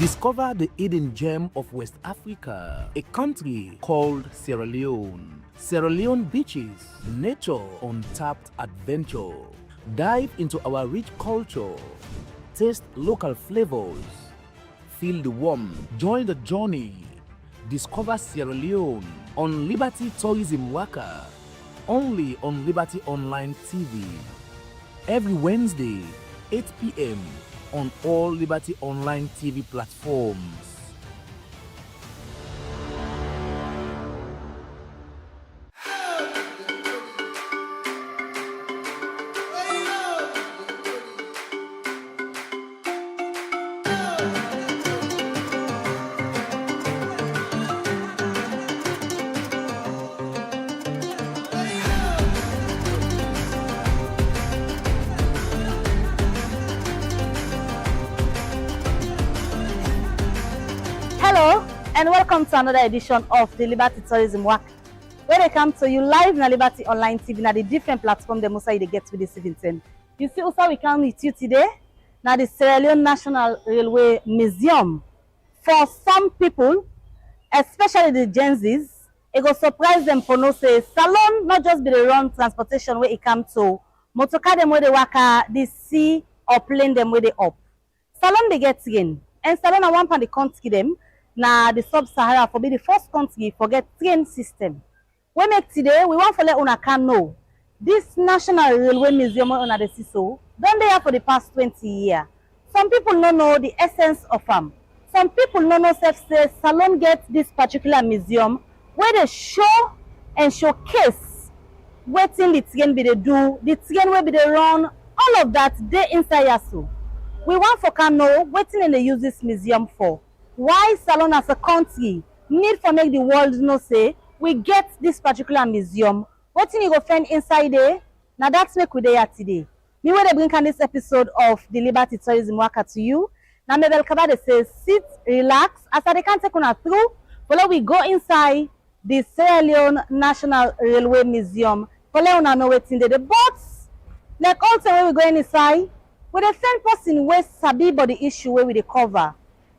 Discover the hidden gem of West Africa, a country called Sierra Leone. Sierra Leone beaches, nature, untapped adventure. Dive into our rich culture. Taste local flavors. Feel the warmth. Join the journey. Discover Sierra Leone on Liberty Tourism WAKA. Only on Liberty Online TV. Every Wednesday, 8 p.m. on all Liberty Online TV platforms. Hello and welcome to another edition of the Liberty Tourism WAKA, where they come to you live na Liberty Online TV na the different platform the Musa they get with this evening. You see also we come with you today na the Sierra Leone National Railway Museum. For some people, especially the Gen Zs, it go surprise them for no say salon not just be the run transportation where it come to motorcar them where they waka, the sea or plane them where they up. Salon they get train, and salon at one part the country them. Na the sub-Sahara for be the first country for get train system. We make today, we want to let una can know this National Railway Museum on the CISO, done there for the past 20 years. Some people don't know the essence of them. Some people don't know say Salon get this particular museum where they show and showcase what thing the train be they do, the train where be they run, all of that they inside Yasu. We want for can know what thing they use this museum for. Why Salon as a country need for make the world know say we get this particular museum. What thing you go find inside there? Now that's make we there today. Me when they bring on this episode of the Liberty Tourism WAKA to you. Now me welcome they say sit, relax. As they can take on through, follow we go inside the Sierra Leone National Railway Museum. Follow una know what's in there. The boats, like also when we go inside, with the same person where sabi about the issue where we the cover.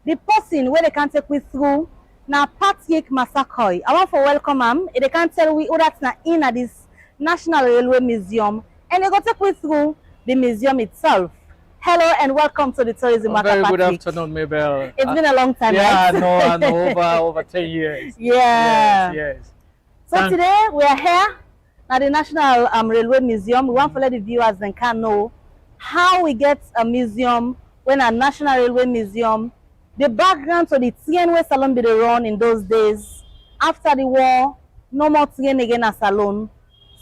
The person where they can take we through now Patrick Masakoy. I want to welcome him. They can tell we who that's na in at this National Railway Museum, and they go take we through the museum itself. Hello and welcome to the Tourism WAKA. Very good Patrick. afternoon, Mabel. It's been a long time. Yeah, right? no, over 10 years. Yeah. Yes. So today we are here at the National Railway Museum. We want to let the viewers then can know how we get a museum when a National Railway Museum. The background to the train where Salon be the run in those days. After the war, no more train again as Salon.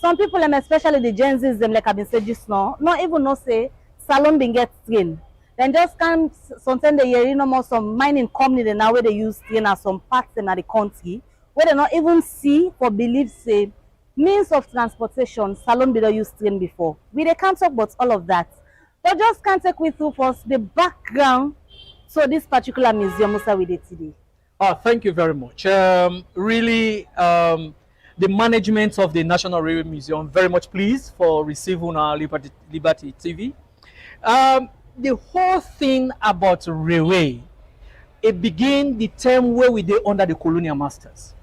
Some people, especially the Gen Zs, them like I've been said just now, not even know say Salon been get train. Then just come sometimes they hear no more some mining company they now where they use train as some parts in the country where they not even see or believe say means of transportation Salon be the use train before. We they can't talk about all of that. But just can't take we through first the background. So this particular museum also we did today. Oh, thank you very much. Really, the management of the National Railway Museum very much pleased for receiving our Liberty TV. The whole thing about railway, it began the time where we did under the colonial masters.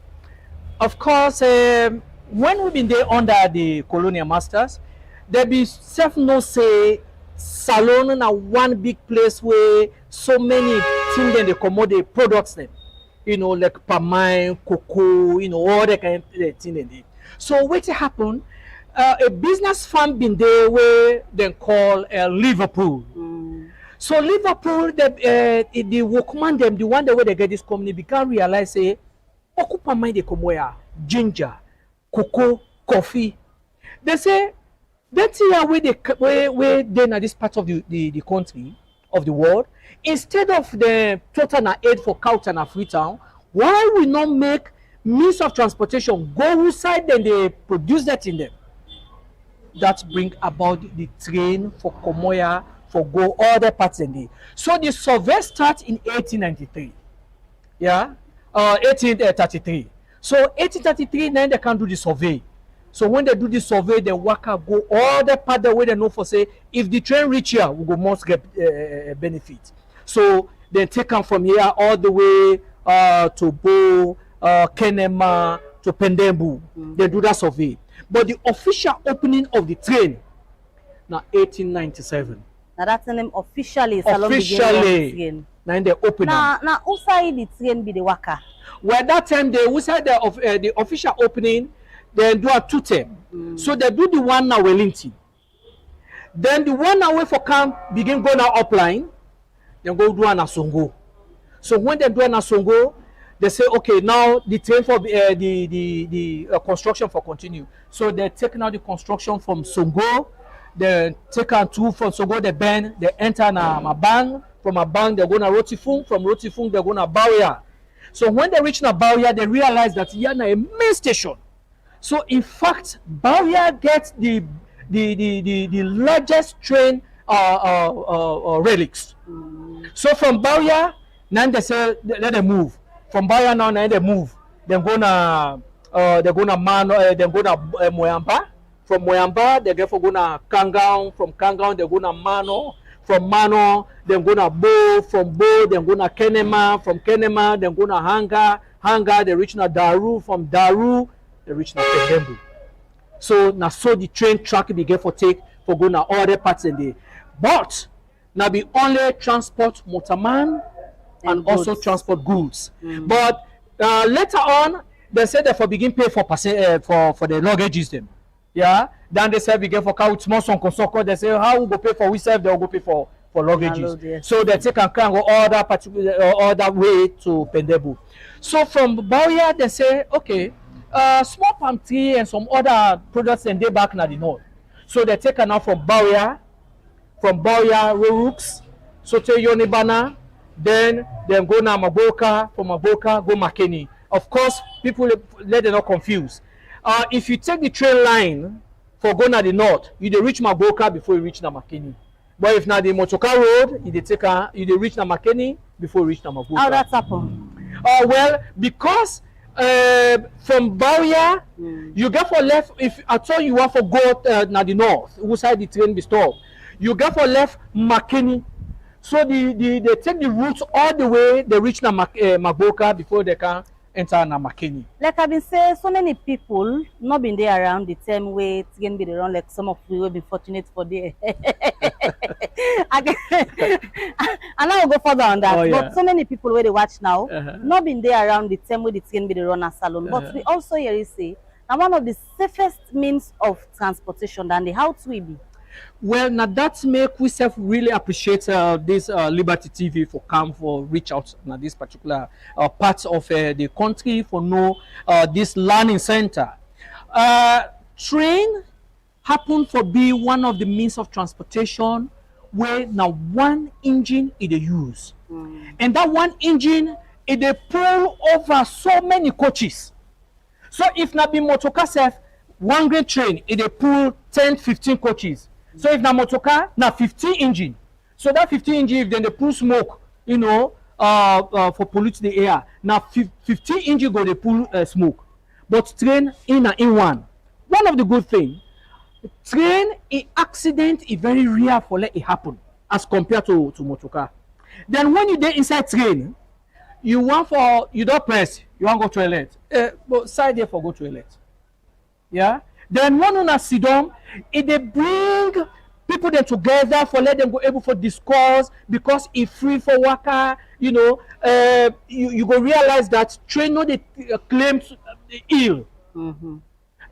Of course, when we've been there under the colonial masters, there be self-no say Salon na one big place where so many things then they commodity products them, you know, like palm, cocoa, you know, all that kind of thing. So what happened? A business firm been there where they call Liverpool. So Liverpool, the workman them, the one that where they get this company, began realize say, okupa mind they come where ginger, cocoa, coffee. They say. That's here where then at this part of the country, of the world, instead of the total aid for Cowtown and Freetown, why we not make means of transportation go outside then they produce that in them? That bring about the train for Komoya, for go other parts in there. So the survey starts in 1893. Yeah? 1833. So 1833, then they can do the survey. So when they do the survey, the worker go all the part the way they know for say, if the train reach here, we go must get benefit. So then take them from here all the way to Bo, Kenema, to Pendembu. They do that survey. But the official opening of the train, now 1897. Now that's the name officially. Officially. Now they open. Now who side the train be the WAKA? Well, that time they who side the official opening, they do a 2 term. So they do the one now Wellington. Then the one away for camp begin going now upline. Then go do an Asongo. So when they do an Asongo, they say, okay, now the train for the construction for continue. So they take now the construction from Songo. They take on two from Songo, they bend, they enter na Mabang. From Mabang, they're going to Rotifung. From Rotifung, they're going to Bauya. So when they reach na Bauya, they realize that here na a main station. So in fact, Bauya gets the largest train relics. So from Bauya, now they say let them move. From Bauya now they move. They're gonna Mano, they're gonna Moyamba. From Moyamba, they're gonna Kangang. From Kangang, they're gonna Mano. From Mano, they're gonna Bo. From Bo, they're gonna Kenema. From Kenema, they're gonna Hanga. Hanga, they reach na Daru. From Daru, they reach na Pendembu. So now so the train track begin for take for go na other parts in there. But now be only transport motorman and also transport goods. But later on, they said that for begin pay for the luggages them. Yeah. Then they said begin for car with small son consoko. They say how we go pay for we serve, they will go pay for luggages. Yes. So they take and go all that particular other way to Pendembu. So from Bauya, they say okay. Small palm tree and some other products and they back in the north. So they take now from Bauya, Rorux, Sote Yonibana, then go na Maboka, from Maboka, go Makeni. Of course, people let them not confuse. If you take the train line for go na the north, you dey reach Maboka before you reach na Makeni. But if na the Motoka road, you dey reach na Makeni before you reach na Maboka. How that's happen? Well, because from Bauya, you get for left. If at all you want for go na the north, whose side the train be stopped, you get for left Makeni. So they take the route all the way. They reach na Maboka before they can enter na Makeni. Like I've been saying, so many people not been there around the same way. It's gonna be the run like some of we will be fortunate for there. And I will go further on that. Oh, yeah. But so many people where they watch now, not been there around the same way it's gonna be the run as salon. But we also hear you say now one of the safest means of transportation than the how to be. Well, now that make we self really appreciate this Liberty TV for come for reach out now this particular parts of the country for know this learning center. Train happen for be one of the means of transportation where now one engine is the use, and that one engine it they pull over so many coaches. So if na be motoka self one great train it they pull 10-15 coaches. So if na motoka, na 15 engine. So that 15 engine, if then they pull smoke, you know, for pollute the air. Now 15 engine go they pull smoke. But train in one. One of the good thing, train a accident is very rare for let it happen as compared to motoka. Then when you dey inside train, you don't press, you want go toilet. But side there for go toilet. Yeah. Then one on a sit down, it they bring people them together for let them go able for discuss because if free for WAKA, you know, you go realize that train no they claims ill.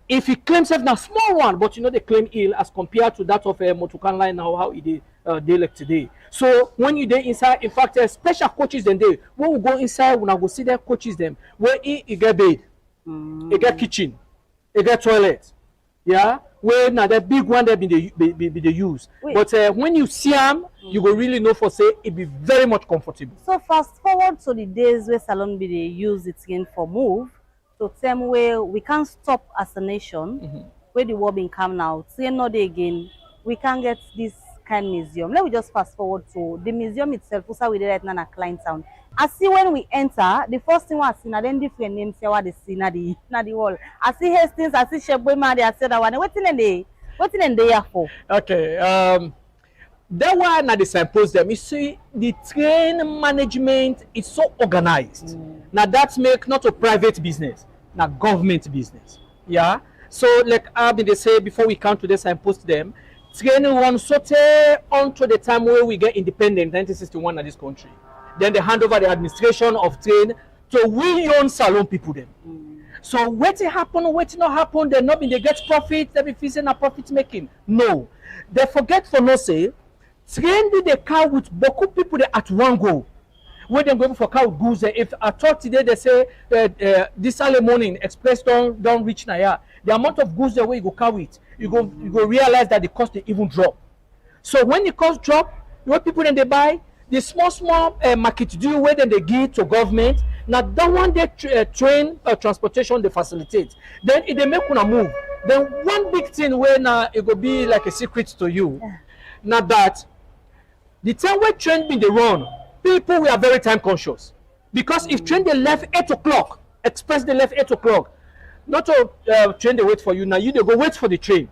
If he claims have a small one, but you know they claim ill as compared to that of a motokan line now how it they like today. So when you dey inside, in fact, special coaches then they when we go inside, when I go see their coaches them where it get bed, it get kitchen, it get toilet. Yeah, where now the big one that be the use. But when you see them, you will really know for say it be very much comfortable. So fast forward to the days where salon be they use it again for move. So same way we can't stop as a nation where the war been come now. Say no day again, we can't get this kind of museum. Let me just fast forward to the museum itself. Also we did right now in Klein Town. I see when we enter, the first thing I see now then different names say what they see na the wall. I see Hastings, I see Shebwema, they said that one. What's in the here for? Okay. That why now they signpost them. You see, the train management is so organized. Now that's make not a private business, now government business. Yeah. So like they say before we come to this signpost them, train run sort onto the time where we get independent 1961 in this country. Then they hand over the administration of train to we own salon people them. So what happen, what not happen, they not be they get profit, they be facing a profit making. No. They forget for no say. Train the car with beaucoup people at one go. When they go for car with goods, if I thought today they say this early morning express don't reach Naya, the amount of goods the way you go carry it, you go realize that the cost they even drop. So when the cost drop, what people then they buy the small market do where then they give to government. Now that one they train transportation they facilitate. Then if they make una move, then one big thing where now it will be like a secret to you. Now that the time where train been they run, people we are very time conscious. Because if train they left 8 o'clock, express they left 8 o'clock, not to train they wait for you, now you they go wait for the train.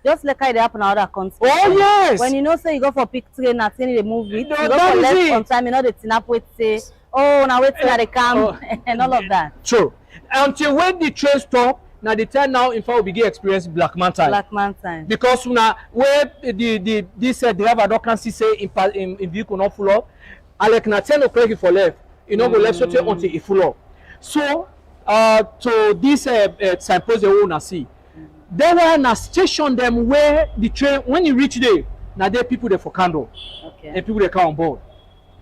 Just like how they happen in other countries. Oh yes. When you know say you go for pick train and they move it, No, you go that for is left it. on time, you know the tin up wait say, oh now wait till they come and all of that. True. Until when the train stop, now the time now in fact we begin experience black man time. Black man time. Because now where this driver don't can see say in vehicle not full up, and like na 10 o'clock if for left, you know go left so until it full up. So to this signpost they wanna see. There were na station them where the train when you reach there, now there people there for candle. Okay. And people they come on board.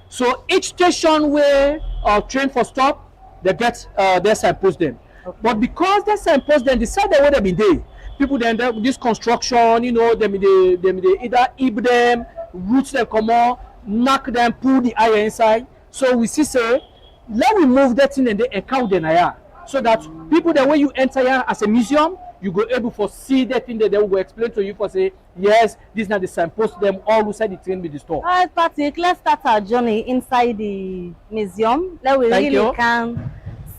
So each station where train for stop, they get their signpost them. Okay. But because they signpost them, decide where they be there. People then this construction, you know, they either eat them, root them, come on, knock them, pull the iron inside. So we see say, let we move that in and they account the naya. So that people that when you enter here as a museum, you go able to see that thing that they will go explain to you for say, yes, this is not the signpost them all inside the train with the store. All right, Patrick, let's start our journey inside the museum. Let we Thank really you. can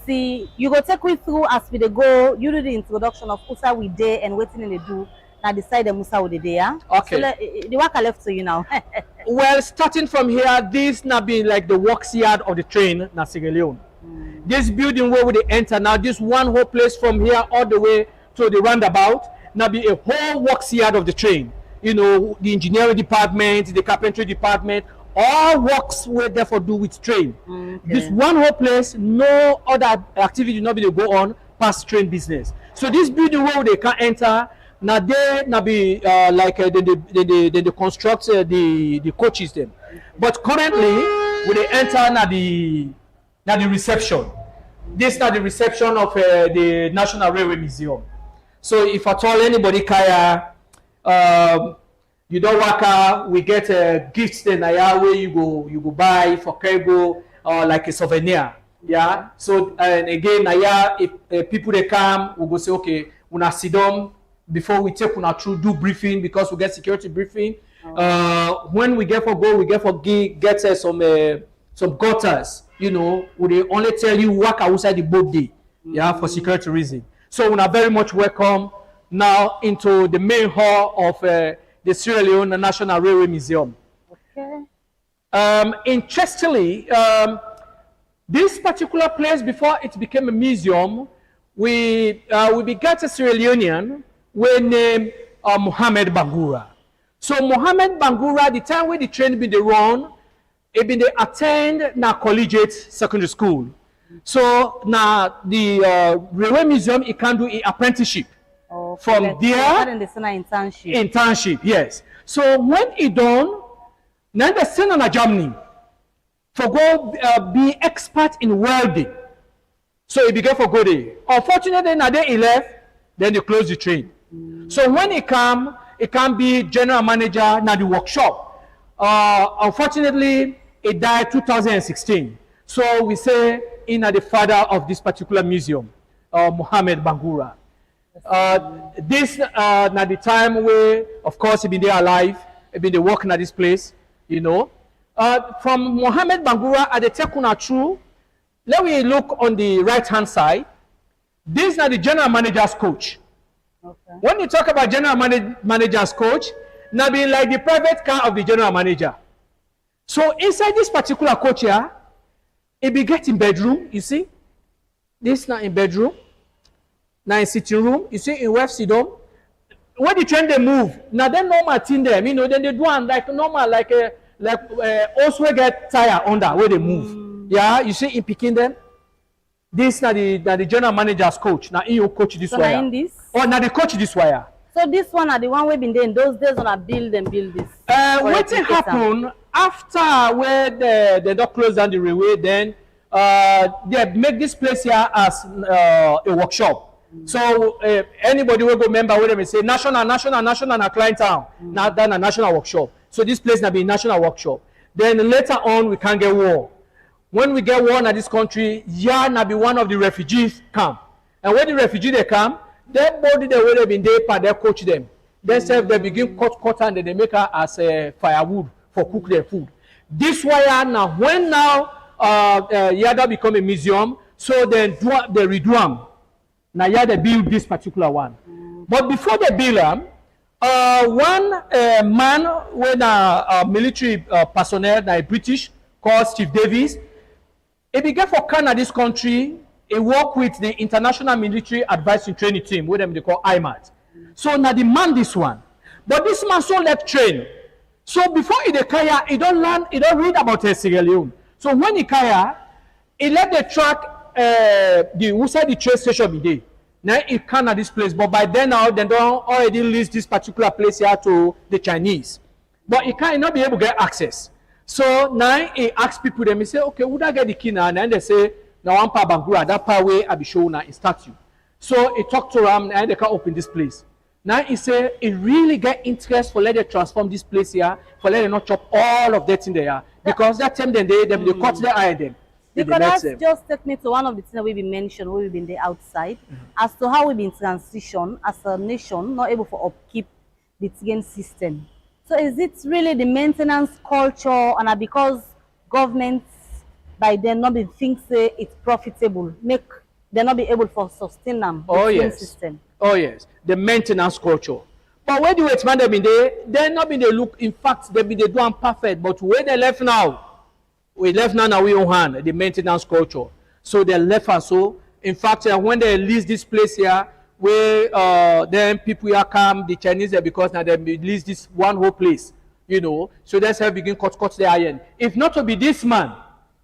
see. You go take we through as we dey go. You do the introduction of Usa we day and waiting in the do. Now decide the Musa we dey there. Okay. So the work I left to you now. Well, starting from here, this now being like the works yard of the train, na Sierra Leone. This building where we dey enter now, this one whole place from here all the way to the roundabout, now be a whole works yard of the train. You know, the engineering department, the carpentry department, all works where therefore do with train. Okay. This one whole place, no other activity not be to go on past train business. So this building where they can enter, now they now be like they construct the coaches them. But currently, when they enter now the reception. This now the reception of the National Railway Museum. So if at all anybody kaya, you don't WAKA, we get gifts then where you go buy for cargo like a souvenir. Yeah. So and again if people they come, we go say okay, una sit down before we take una through do briefing because we get security briefing. When we get for go, we get some gutters. You know, we they only tell you work outside the boat day, yeah, for security reason. So we are very much welcome now into the main hall of the Sierra Leone National Railway Museum. Okay. Interestingly, this particular place before it became a museum, we begat a Sierra Leonean we named Mohammed Bangura. So Mohammed Bangura, the time when the train been run, it been they attend na collegiate secondary school. So now the railway museum it can do an apprenticeship. Okay. From there in the internship. internship, yes. So when it done, now they send on a Germany for go be expert in welding. So he began for go there. Unfortunately, now they left, then they close the train. So when it can be general manager now the workshop. Unfortunately, it died 2016. So we say in the father of this particular museum, Mohammed Bangura. This now the time where, of course, he been there alive, he been there working at this place, you know. From Mohammed Bangura at the Tekuna True, let me look on the right hand side. This is now the general manager's coach. Okay. When you talk about general manager's coach, now be like the private car of the general manager. So inside this particular coach here, it be getting bedroom, you see. This now in bedroom, now in sitting room, you see in West Sidon. When the train they move, now then normal thing them, you know, then they do one like normal, like also get tire under where they move. Yeah, you see in picking them. This now the general manager's coach. Now you coach this wire. In this? Oh, now they coach this wire. So this one are the one we've been there in those days when I build this. What happened after where they don't close down the railway, then they make this place here as a workshop. So anybody will go member with them and say national na client town. Now done a national workshop. So this place now be national workshop. Then later on we can get war. When we get war in this country, yeah, now be one of the refugees camp. And when the refugees they come, their body they would have been there, but they coach them. They say they begin cut and then they make her as firewood for cook their food. This wire now, when now Yada become a museum, so then they redo them. Now yeah, they build this particular one. But before they build them, one man with a military personnel, a British, called Steve Davis, he began for Canada, this country. He worked with the International Military Advisory Training Team, with them they call IMAT. So now the man this one. But this man so left train. So before he kaya, he don't learn, he don't read about Sierra Leone. So when he kaya, he left the track the train station be there. Now he can at this place, but by then now they don't already lease this particular place here to the Chinese. But he cannot be able to get access. So now he asks people them, he say, okay, would I get the key now? And then they say, now one part Bangura, that part way I be showing now in statue. So he talked to them and they can open this place. Now he say he really get interest for let them transform this place here, for let them not chop all of that in there. Because that time then they cut their eye them. Because that's just take me to one of the things that we've been mentioned, where we've been there outside, as to how we've been transitioned as a nation, not able to upkeep the Tigen system. So is it really the maintenance culture, and because governments by then not been think say it's profitable, make they not be able to sustain them the system? Oh yes, the maintenance culture. But where the man they been there, they not been they look. In fact, they been they do perfect. But where they left now. We left now we own hand, the maintenance culture. So they left us. So, in fact, when they lease this place here, where then people here come, the Chinese there, because now they lease this one whole place, you know. So that's how begin cut the iron. If not to be this man,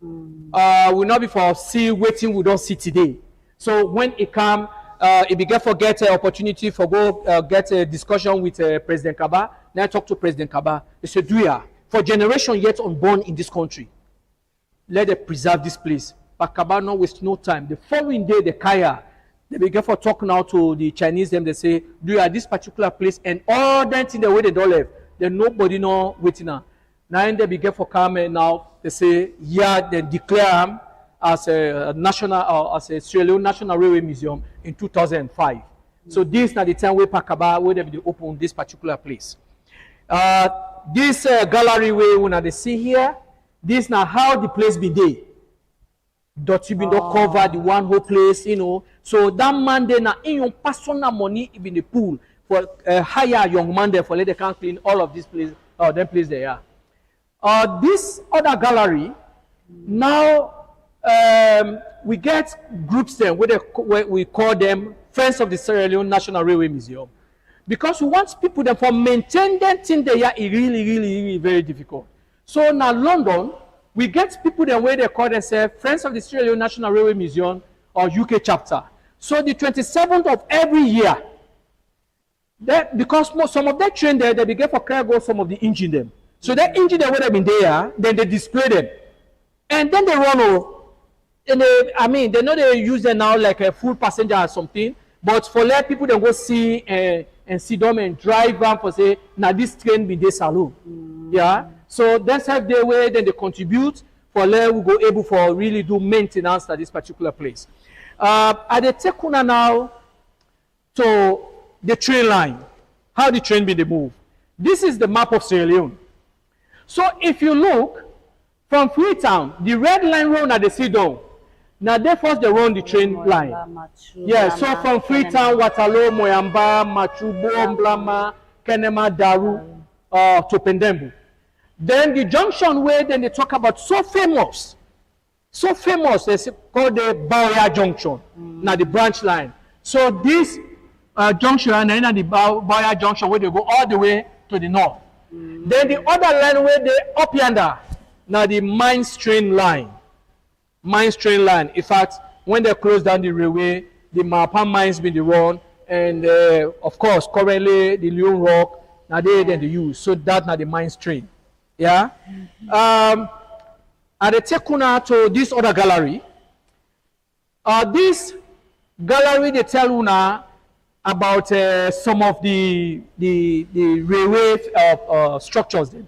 will not be for see waiting we don't see today. So when it come, it began for get an opportunity for go get a discussion with President Kaba. Then I talk to President Kaba. They said, "Duya, for generation yet unborn in this country, let them preserve this place." But Kaba not waste no time. The following day, the Kaya, they begin for talk now to the Chinese. Them they say, "Do you at this particular place and all that in the way they don't live, then nobody know waiting now." Now they begin for come and now they say, "Yeah," they declare them as a national as a Sierra Leone National Railway Museum in 2005. So this is now the time where Pakaba where they open this particular place. This gallery way when they see here. This now how the place be there. Dot you been don't cover the one whole place, you know. So that man there now in your personal money in the pool for hire young man there for let they can clean all of this place or them place there. This other gallery now we get groups there where we call them Friends of the Sierra Leone National Railway Museum. Because we want people them for maintain that thing there is really very difficult. So now London, we get people the way they call themselves Friends of the Sierra Leone National Railway Museum or UK chapter. So the 27th of every year, because some of that train there, they begin for cargo some of the engine them. So that engine that would have been there, then they display them. And then they run over. And they know they use them now like a full passenger or something. But for let people then go see and see them and drive them for say, now this train be there saloon. Yeah. So that's how they way then they contribute for let we go able for really do maintenance at this particular place. At the Tekuna now to the train line, how the train be the move. This is the map of Sierra Leone. So if you look from Freetown, the red line road at the see down. Now they first they run the train line. Yeah, so from Freetown, Waterloo, Moyamba, Machubo, Mblama, Kenema, Daru. to Pendembu. Then the junction where then they talk about so famous, they called the Bauya Junction, now the branch line. So this junction and then the Bauya Junction where they go all the way to the north. Then the other line where they up yonder, now the Mines train line. Mines train line. In fact, when they close down the railway, the Mapan mines been the run, and of course currently the Leon Rock now they use. So that now the Mines train. Yeah. And they take una to this other gallery. This gallery they tell una about some of the railway structures. Then.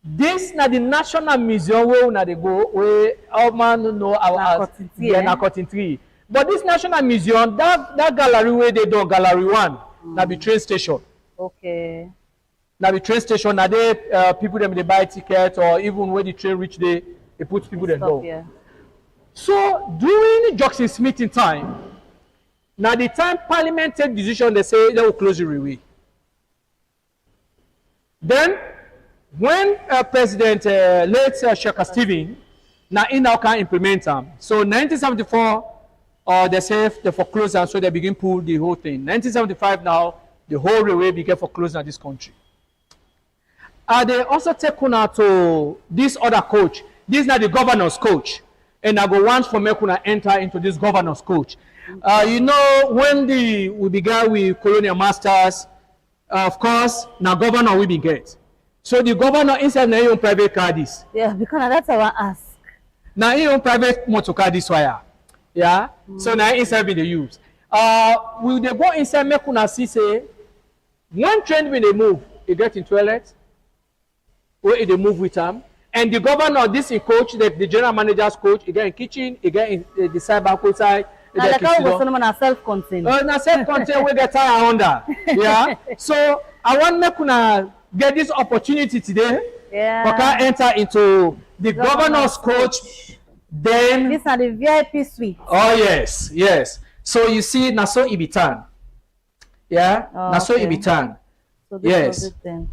This na the National Museum where una they go where all man know our Nakotintri. But this National Museum, that gallery where they do gallery 1, na be train station. Okay. Now the train station, now they people them they buy tickets or even when the train reach there, they put people there go. Yeah. So during Jackson Smith in time, now the time Parliament take decision, they say they will close the railway. Then when President late Sheikh Stephen, now he now can implement them. So 1974, they say they foreclose and so they begin pull the whole thing. 1975 now, the whole railway began foreclosing in this country. They also take una to this other coach. This is not the governor's coach. And I go once for make una enter into this governor's coach. You know, when we began with colonial masters, of course, now governor we be get. So the governor inside na own private car this. Yeah, because that's what I ask. Now he own private motor car this wire. Yeah. So now inside be the use. Will they go inside make una see say one train when they move, it get in toilet. Where they move with them, and the governor, this in coach, the general manager's coach, again in kitchen, again in the cyber coach side. Now, like how was someone self-contained? Na self-contained we get tired under. Yeah. So I want make una get this opportunity today. Yeah. We can enter into the governor's coach. Then. These are the VIP suite. Oh yes, yes. So you see, Naso Ibitan. Yeah. Oh, Naso okay. Ibitan. So this yes. was it then.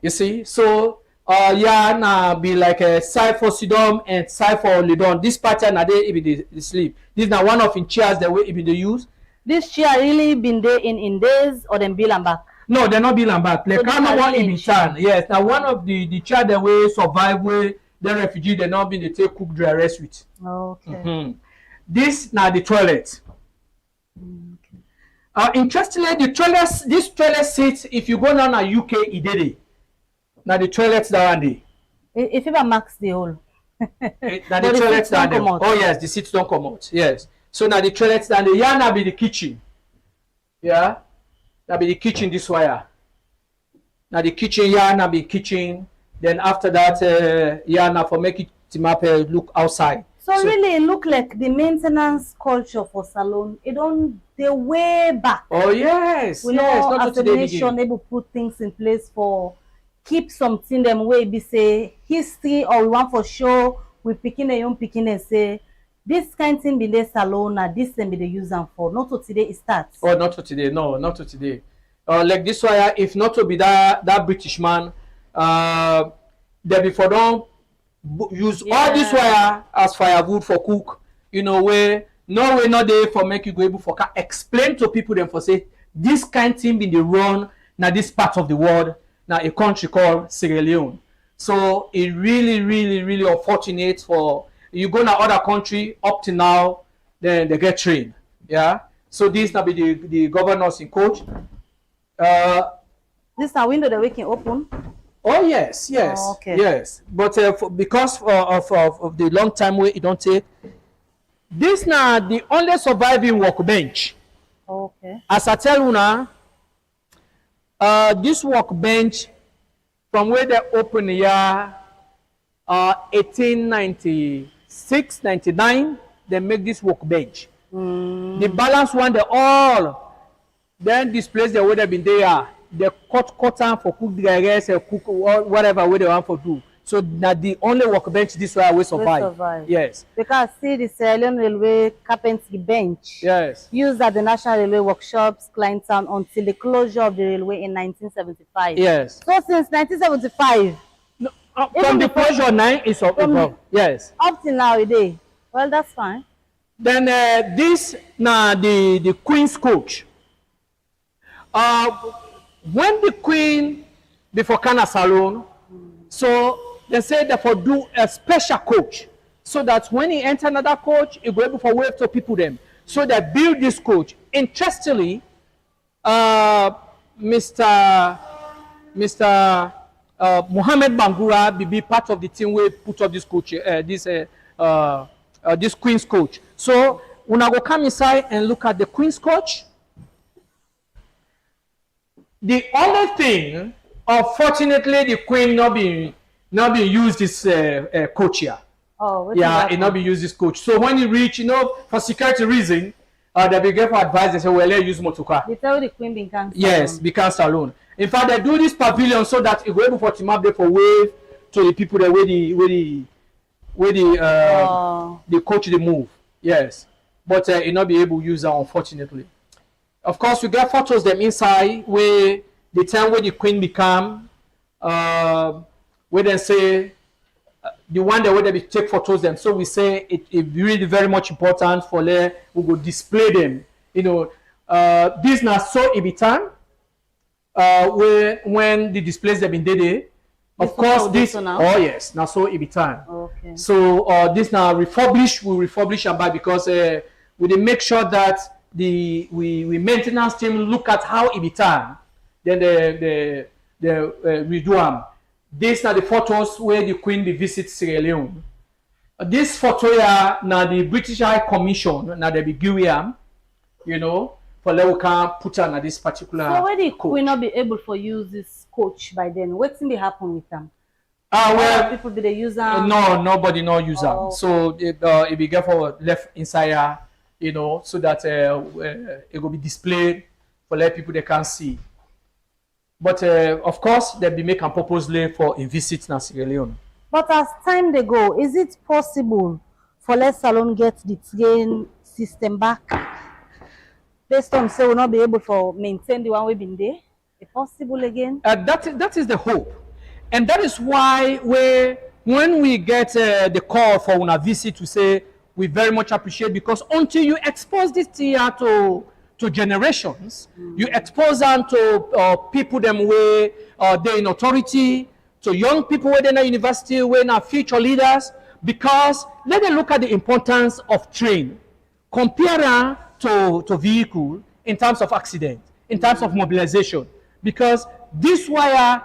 You see, so. Yeah, na be like a side for Sidom and side for Lidon. This pattern na they be the sleep. This na one of in chairs the way it be the use. This chair really been there in days or them bill and back? No, they're not bill and back. Like So one in Bishan. Yes, now one of the chair the way survive way the refugee they not been they take cook dry rest with. Okay. This now the toilet. Interestingly, this toilet seat, if you go down to UK, it did it. Now the toilets down there. If you max the hole. Now the toilets down there. Oh yes, the seats don't come out. Yes. So now the toilets down there. Yeah, now be the kitchen. Yeah. Now be the kitchen this wire. Now the kitchen, yeah, now be kitchen. Then after that, yeah, now for make it look outside. So really, it look like the maintenance culture for salon. It don't the way back. Oh yes. We yes, know not as a nation able put things in place for keep something them way be say history or we want for sure we picking a young picking and say this kind of thing be the salon and this thing be the use them for. Not to today it starts. Oh, not to today. No, not to today. Like this wire, if not to be that British man, they before don't use all this wire as firewood for cook. You know where no way not there for make you go able for explain to people them for say this kind of thing be the run now this part of the world. Now a country called Sierra Leone. So it really unfortunate for you go to other country up to now, then they get trained. Yeah. So this now be the governors in coach. This a window that we can open. Oh yes, yes, okay. yes. But because of the long time way it don't take, this now the only surviving workbench. Okay. As I tell you now. This workbench from where they open here 1896, 99, they make this workbench. The balance one they all then displace the way they've been there. They cut them for cook the rice or cook whatever way they want for do. So that the only workbench this way will survive. Yes. Because see the Sierra Leone Railway carpentry bench. Yes. Used at the National Railway Workshops, Clienttown, until the closure of the railway in 1975. Yes. So since 1975. No, from the closure 9 is up. Yes. Up till now a day. Well, that's fine. Then this now the Queen's coach. When the Queen before Kana Salon, so they say that for do a special coach, so that when he enter another coach, he go able for wave to people them. So they build this coach. Interestingly, Mr. Mohammed Bangura be part of the team we put up this coach, this Queen's coach. So when I go come inside and look at the Queen's coach, the only thing, unfortunately, the Queen not being used this coach here. Oh, yeah, it not be used this coach. So when you reach, for security reason, they be given advice. They say, well, let's use motorcar. They tell the Queen being cancelled. Yes, be cancelled alone. In fact, they do this pavilion so that it will able for team up there for wave to the people that the coach they move. Yes, but it not be able to use that, unfortunately. Of course, we get photos them inside where the time where the Queen become, where they say the one that where they take photos them. So we say it really very much important for we go display them. This now so ibitan where when the displays have been there. Of course, this now? Oh yes, now so ibitan. Okay. So this now we refurbish and buy because we make sure that we maintenance team look at how ibitan, then the redo them. These are the photos where the Queen be visit Sierra Leone. This photo here now the British High Commission now they be give for let we can put on this particular. So where the Queen not be able to use this coach by then? What's going to happen with them? Well, people be the user. No, nobody no use them. Oh. So it be for left inside here, so that it will be displayed for let people they can see. But of course, they'll be making purposely for a visit in Sierra Leone. But as time they go, is it possible for Let Salon get the train system back? Based on say we'll not be able to maintain the one we've been there? Is possible again? That is the hope. And that is why when we get the call for una visit to say we very much appreciate, because until you expose this here to generations, you expose them to people them where they're in authority, to young people where they're in university, where they're future leaders, because let them look at the importance of train. Compare to vehicle in terms of accident, in terms of mobilization, because this wire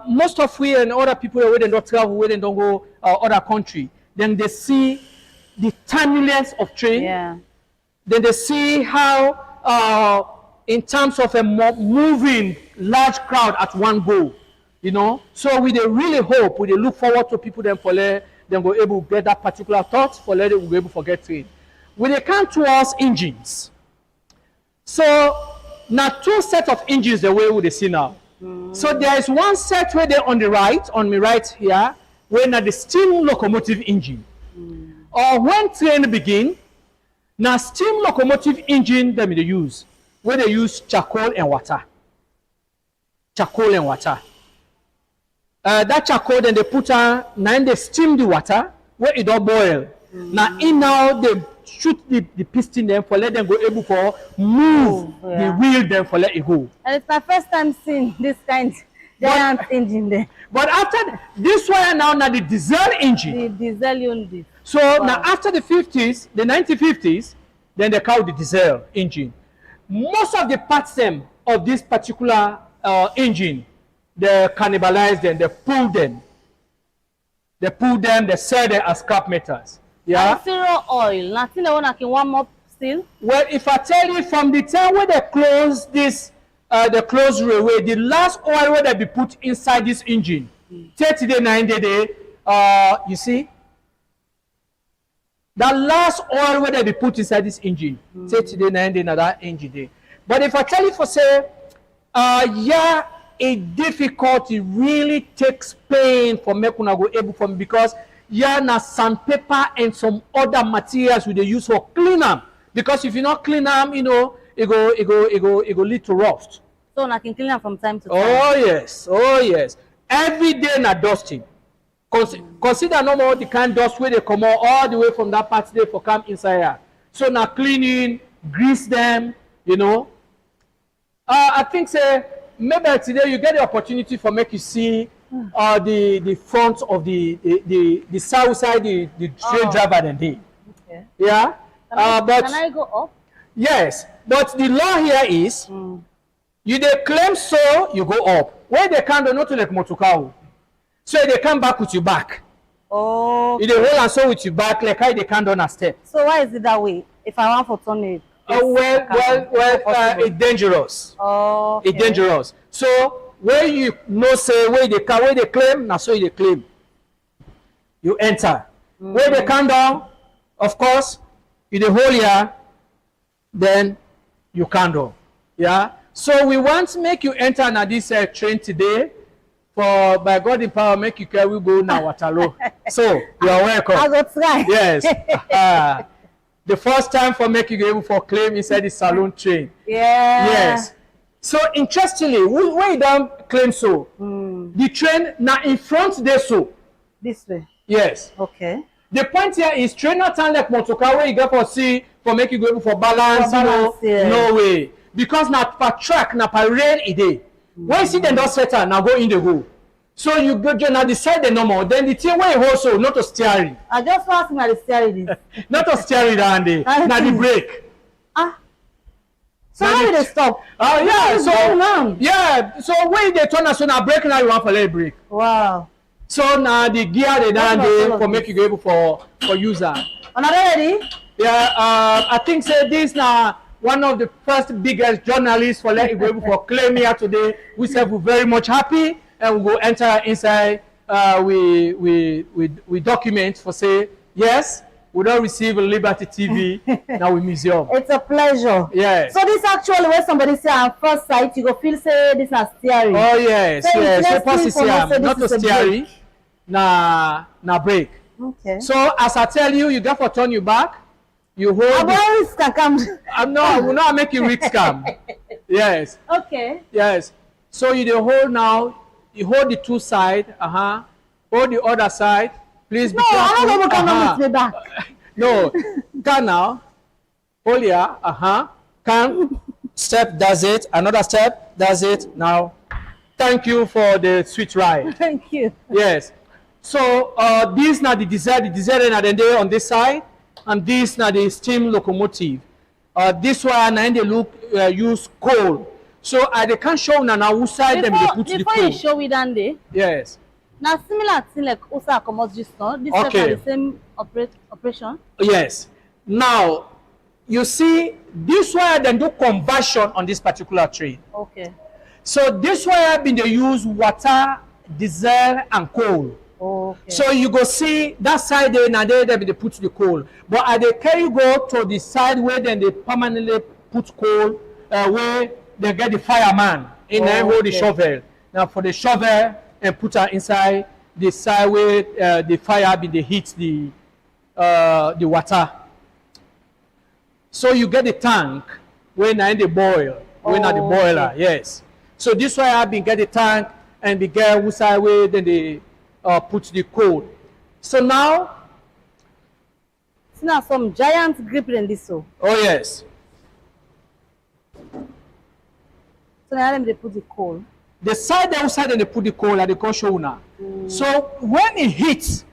most of we and other people where they don't travel, where they don't go other country, then they see the timeliness of train. Yeah. Then they see how in terms of a moving large crowd at one go, So we they really hope, we they look forward to people then for them go able to get that particular thought for them will be able to get train. When they come to us engines, so now two sets of engines the way we they see now. So there is one set where they're on my right here, where now the steam locomotive engine. Or when train begin, now steam locomotive engine them they use, where they use charcoal and water. Charcoal and water. That charcoal then they put on, now they steam the water, where it don't boil. Now they shoot the piston them for let them go able for move the wheel them for let it go. And it's my first time seeing this kind giant engine there. But after this one now the diesel engine. The diesel unit. So now after the 50s, the 1950s, then they call the diesel engine. Most of the parts them of this particular engine, they cannibalize them, they pull them. They pull them, they sell them as scrap metals. Yeah. And zero oil. Nothing they want to warm up still. Well, if I tell you from the time when they close this, the closed railway, the last oil where they be put inside this engine, 30 day, 90 day, you see, the last oil where they be put inside this engine, 30 day, 90 day, now that engine day. But if I tell you for say, it difficult, it really takes pain for make una go able for me because yeah na sandpaper and some other materials we dey use for clean am because if you not clean am, you know, it go lead to rust. So I can clean am from time to time. Oh yes, every day na dusting. Consider no more the kind dust where they come out all the way from that part there for come inside here. So now cleaning, grease them, you know. I think say maybe today you get the opportunity for make you see the front of the south side the train driver than day. Okay. Yeah. But can I go up? yes, but the law here is you they claim so you go up. Where they can't do not to like motokaa. So they come back with your back. Oh. You dey hold and so with your back like how they can't do on a step. So why is it that way? If I want for turn it. It's dangerous. Oh. Okay. It's dangerous. So where you know say where they claim, now so they claim. You enter. Where they come down, of course, you dey hold here, then you can do. Yeah. So we want to make you enter na this train today. For by God in power, make you carry go now Waterloo. So you are welcome. I go try. Yes. The first time for make you go able for claim inside the saloon train. Yeah. Yes. So interestingly, where you don't claim so, the train now in front there so. This way. Yes. Okay. The point here is train not turn like motokaa where you get for see for make you go able for balance, For balance, you know, yeah. no way. Because now per track, now per rail a day. When you see them don't settle, now go in the hole. So you go now decide the normal. Then the thing where you hold so, not to steering. I just want to the steering this. Not to steering down there. Now the brake. So how did they stop? Oh yeah. What's going So on? yeah. So when they turn, so now brake now you want for let brake. Wow. So now the gear they down there for make you go able for user. Another ready? Yeah. I think say this now. One of the first biggest journalists for let you go able for claim here today. We said we're very much happy and we go enter inside. We document for say yes, we don't receive Liberty TV now we museum. It's a pleasure. Yes. So this actually where somebody say on first sight you go feel say this is steering. Oh yes, So yes. So let's pass see is for us, here, so not this to is a steering, na brake. Okay. So as I tell you, you got to turn your back. You hold. Always can come. I will not make you risk come. Yes. Okay. Yes. So you the hold now. You hold the two side. Hold the other side. Please be No, careful. I don't know come with me back. No. Can now. Hold here. Can. Step does it. Another step does it. Now. Thank you for the sweet ride. Thank you. Yes. So these now the diesel now they on this side. And this now the steam locomotive. This one and they look use coal. So they can show now who side them they put the Before coal. you show me that day, Yes. now similar thing like Osa Commerce just now. This Okay. is the same operation. Yes. Now you see this wire then do conversion on this particular train. Okay. So this wire been they use water, diesel, and coal. Okay. So you go see that side there now they put the coal. But they carry go to the side where then they permanently put coal where they get the fireman in there hold the shovel. Now for the shovel and put her inside the side where the fire be they hit the water. So you get the tank when now in the boil, when at the boiler, yes. So this why I been get the tank and be get who side where then they put the coal. So now, it's now some giant grip in this so. oh yes, So now them they put the coal. the side outside and they put the coal at the show now. So when it hits,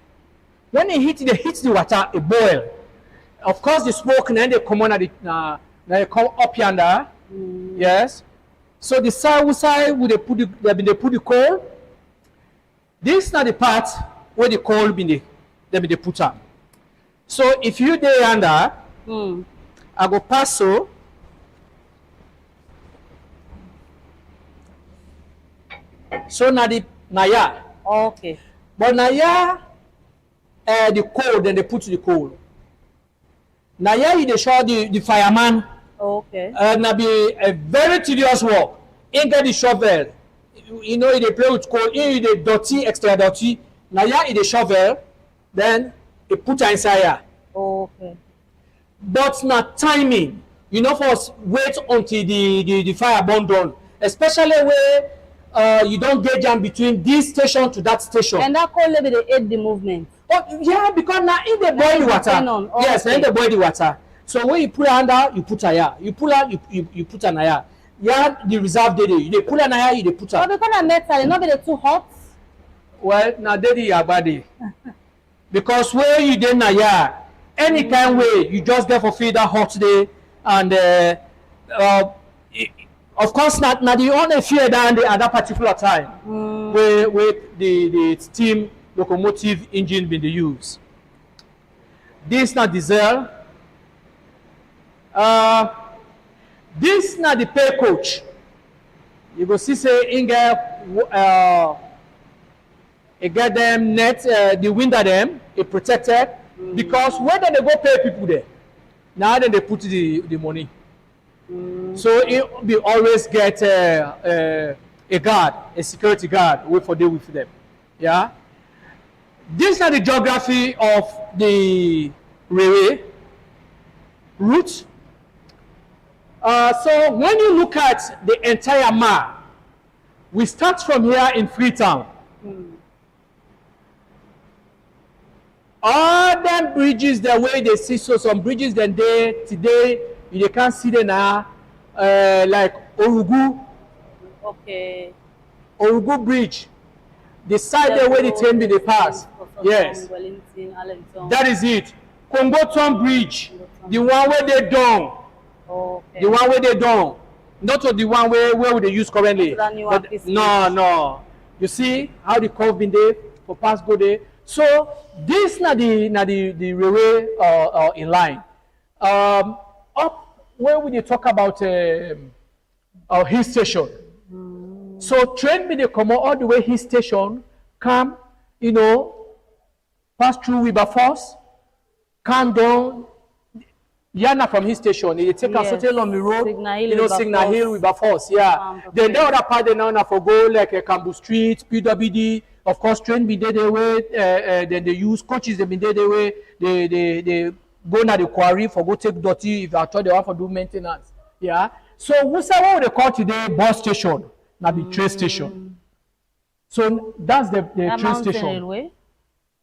they hit the water, it boil. Of course, the smoke and then they come on at the they come up yonder. Yes. So the side outside where they put the coal. This is not the part where the coal be they put up. So if you there under, I go pass so. So now the naya. Okay. But naya the coal, then they put the coal. Naya you they show the fireman. Okay. Now be a very tedious work. Ain't get the shovel. you know, they play with coal, in the dirty, extra dirty. Now yeah, in the shovel, then they put her inside here. Okay. But not timing. You know, for wait until the fire burn down. Especially where you don't get jam between this station to that station. And that coal level they aid the movement. Oh yeah, because now in the boil the water. Yes, in the boil the water. So when you pull her under, you put her here. You pull her, you put her here. Yeah, the reserve day. You pull her here, you put her. But because of metal, it not be too hot. Well, now they your body. Because where you dey na here, any kind way you just get for feed that hot day, and of course not the only fear down at that particular time where the steam locomotive engine been used. This not diesel. This not the pay coach. You go see say in it get them net the window them it protected because when they go pay people there, now then they put the money. So it we always get a guard, a security guard, wait for deal with them. Yeah. This is the geography of the railway route. So when you look at the entire map, we start from here in Freetown. All them bridges, the way they see, so some bridges then they today you can't see them now, like Orugu. Okay. Orugu Bridge, the side there where the train be they pass. Yes, that is it. Kongoton Bridge, the one where they done. Okay. The one where they done, not the one where they use currently. But no. You see how the curve been there for past go there. So this na the railway in line. Up where we talk about hill station. So train be they come all the way hill station, come, you know, pass through Wilberforce, come down. Yana from his station, they take a certain on the road, Signal Hill, Wilberforce, yeah. Then the other part, they now for go like Cambu Street, PWD, of course, train be there the way, then they use coaches, they been there the way, they go na the quarry for go take dirty if I thought they want for do maintenance, yeah. So what they call today bus station, now the train station. So that's the train station. Railway?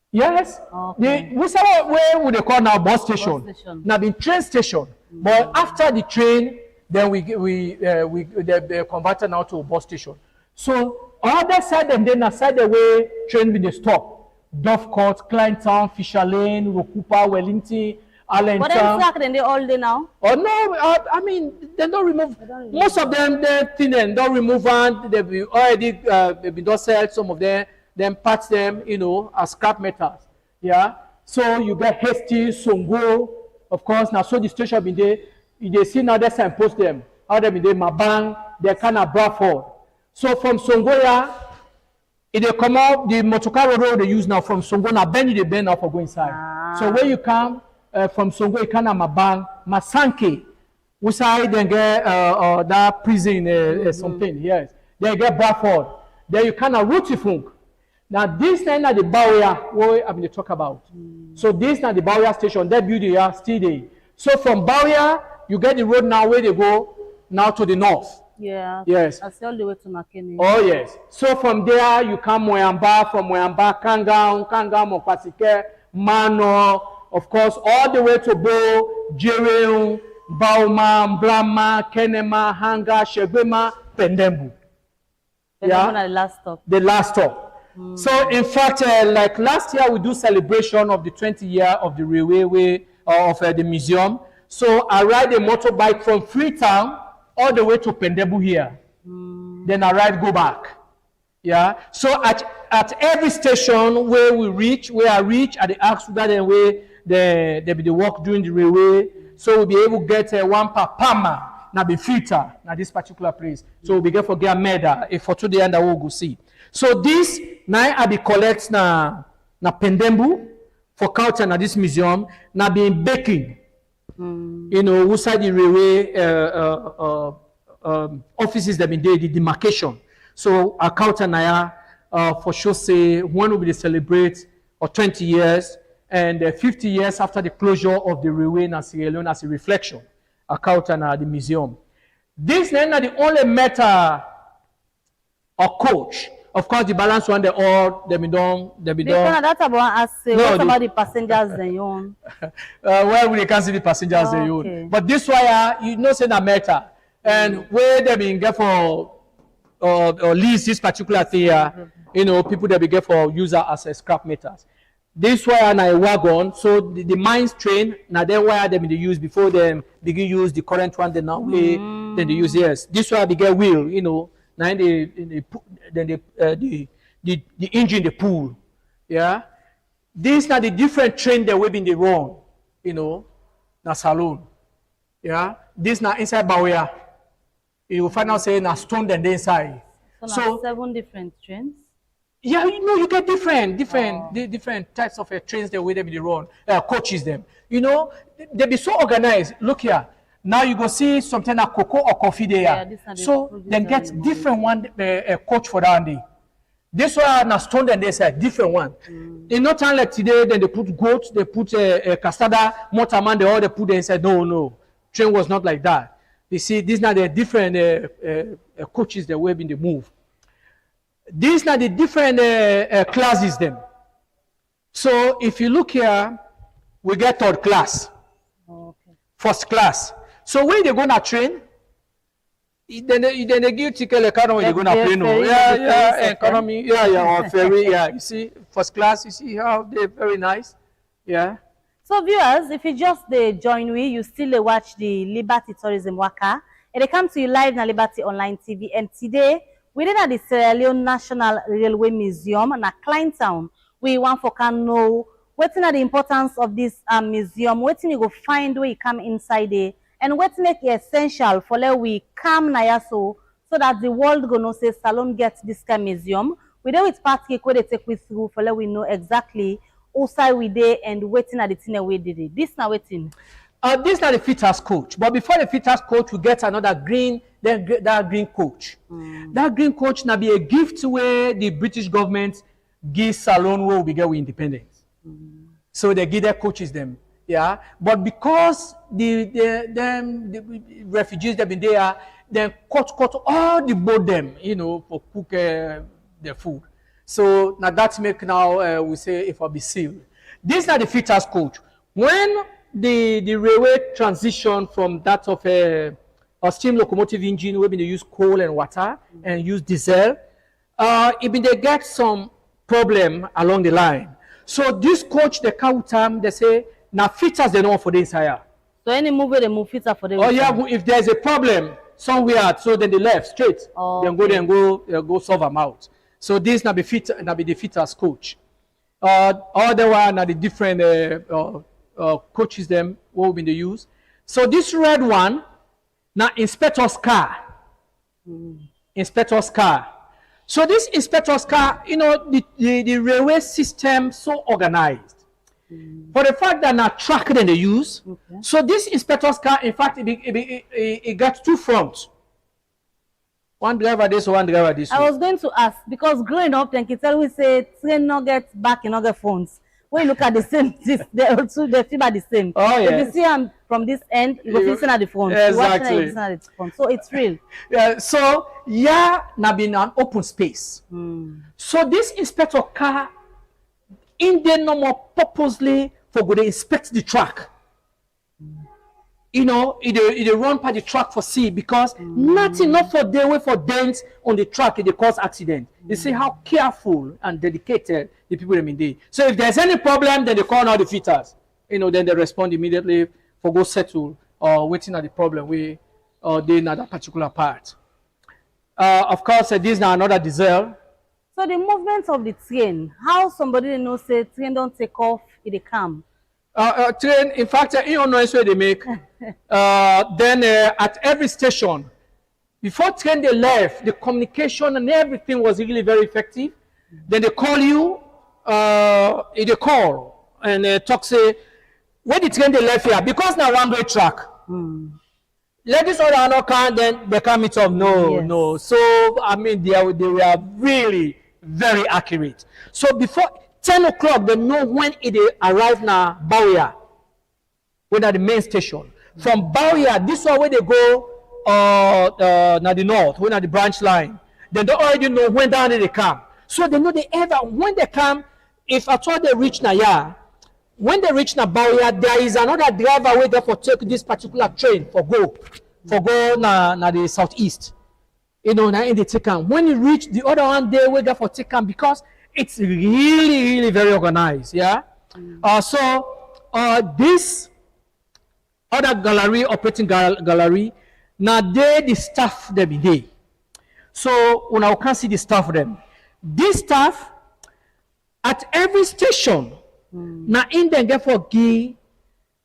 Yes, okay. Where would they call now bus station? Now the train station, but after the train, then they converted now to a bus station. So other side and then aside the way train be the stop, Dovecourt, Kleintown, Fisher Lane, Rokupa, Wellington, Allentown. But then slack then they all day now. Oh no, I mean they don't remove. Most of them they think they don't remove and they be already they be don't sell some of them. Then patch them, you know, as scrap metals. Yeah. So you get Hasty, Songo, of course. Now, so the station been there. They see now they signpost them. How they been there, Mabang, they kind of Bradford. So from Songoya, if they come out, the Motokaro road they use now from Songo, now bend they bend now for going inside. So when you come from Songo, you kind of Mabang, Masanke, we say then get that prison something. Yes. They get Bradford. Then you kind of Rutifunk. Now this is the barrier where I'm going to talk about. So this is the barrier station. That building here still there. So from barrier, you get the road now where they go now to the north. Yeah. Yes. I see all the way to Makeni. Oh yes. So from there you come Moyamba, from Moyamba, Kangang, Mopasike, Mano, of course, all the way to Bo, Jereun, Bauma, Mblama, Kenema, Hanga, Shebema, Pendembu. Yeah. The last stop. The last stop. So in fact, like last year, we do celebration of the 20 year of the railway of the museum. So I ride a motorbike from Freetown all the way to Pendembu here. Then I go back. Yeah. So at every station where I reach at the ask that and where there be the work during the railway. So we'll be able to get one per Pama. Now be filter now this particular place. So we'll be able to get a medal if for today and I will go see. So this now I be collect na Pendembu for culture na this museum na be baking. You know, outside the railway offices that been there, the demarcation. So Akauta Naya, for sure say, when will be celebrate or 20 years and 50 years after the closure of the railway in Sierra Leone as a reflection. Akauta Naya, the museum. This is not the only matter or coach. Of course, the balance one, they all, they be done. That's about us. What about the passengers then you own? Well, we can't see the passengers they own. But this wire, you know, say that matter. And where they been get for or lease this particular thing here, you know, people that be get for user as a scrap meters. This wire na a wagon, so the mines train, now that wire they use before them begin use the current one they now then they use, yes. This wire they get wheel, you know. Now the engine they pull, yeah. These are the different train that we been the run, you know, na saloon, yeah. This na inside Bawea, you will find out saying na stone then inside. So 7 different trains. Yeah, you know, you get different types of trains that we them the run, coaches them. You know, they be so organized. Look here. Now you go see something like cocoa or coffee there. Yeah, so then get different one coach for that day. This one na stone and they say different one. In no time like today, then they put goats, they put castada, motorman, they all they put there and said no. Train was not like that. You see, these are the different coaches that were in the move. These are the different classes them. So if you look here, we get third class, first class. So when they go on a train, then they give ticket economy, they go on a plane. Economy, or ferry, You see, first class, you see how they're very nice, So viewers, if you just join me, you still watch the Liberty Tourism WAKA. And they come to you live on Liberty Online TV. And today, we're at the Sierra Leone National Railway Museum in Kleintown. We want for can know what's the importance of this museum, what you go find where you come inside there. And what make it essential for let we come na so that the world gonna say Salon gets this kind of museum. We there with party where they take we through for let we know exactly outside we there and waiting at the thing we did it. This now waiting. This is not the fitters coach, but before the fitters coach, we get another green, that green coach. That green coach now be a gift where the British government gives Salon where we get with independence. So they give their coaches them. Yeah, but because the refugees that been there, then cut all the boat them, you know, for cook their food. So now that make now we say if I be sealed. These are the fitters coach. When the railway transition from that of a steam locomotive engine, where they use coal and water and use diesel, it been they get some problem along the line. So this coach they count time they say. Now fitters they know for this hire. So any move where they move fitter for the. Oh yeah, if there's a problem somewhere, so then they left straight. Then go there and go solve them out. So this now be fit, now be the fitters coach. Other one now the different coaches them what we been use. So this red one now inspector's car. Inspector's car. So this inspector's car, you know, the railway system so organized. For the fact that now track then they use, so this inspector's car, in fact, it got 2 fronts. One driver this, one driver this. I was going to ask because growing up, then can tell we say train not get back in other phones. When you look at the same, they also they feel the same. Oh yeah. If you see them from this end, you go listen at the phone. Exactly. You at the phone. So it's real. Yeah. So now been an open space. So this inspector car. In there no more purposely for go to inspect the track. You know, it run by the track for see because nothing not for they way for dents on the track it cause accident. You see how careful and dedicated the people them in there. So if there's any problem, then they call out the fitters. You know, then they respond immediately for go settle or waiting at the problem we or they in that particular part. Of course, this is another diesel. So the movement of the train, how somebody knows say train don't take off, it come. Train, in fact, you know where they make. Then at every station, before train they left, the communication and everything was really very effective. Then they call you, they call and talk say, where the train they left here because now one way track. let this other not come, then they come it up. No, Yes. no. So I mean, they were really very accurate. So before 10 o'clock, they know when it arrive now Bauya, when at the main station. From Bauya, this one where they go now the north, when at the branch line. They don't already know when down they come. So they know when they come, if at all they reach Naya, when they reach Bauya, there is another driver waiting for take this particular train for go na the southeast. You know, now in the take them. When you reach the other one, they wait there for take them because it's really very organized. Yeah. This other gallery, operating gallery, now they the staff them in there. So when I can see the staff them, this staff at every station. Now in them therefore give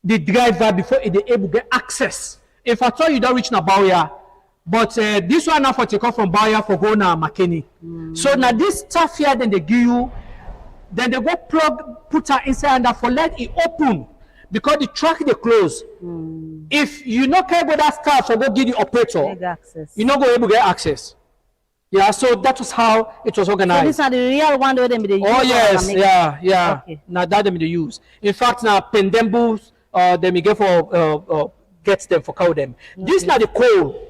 the driver before they able to get access. If I told you don't reach Bauya, but this one now for take off from Bauya for go na Makeni. So now this stuff here then they give you, then they go put her inside and for let it open because the track they close. If you not care about that stuff, so go give the operator. You not go able to get access. Yeah, so that was how it was organized. So these are the real one where they use. Oh yes, yeah. Okay. Now that them they use. In fact, now pendembus, they may get for gets them for cow them. Okay. This now the coal,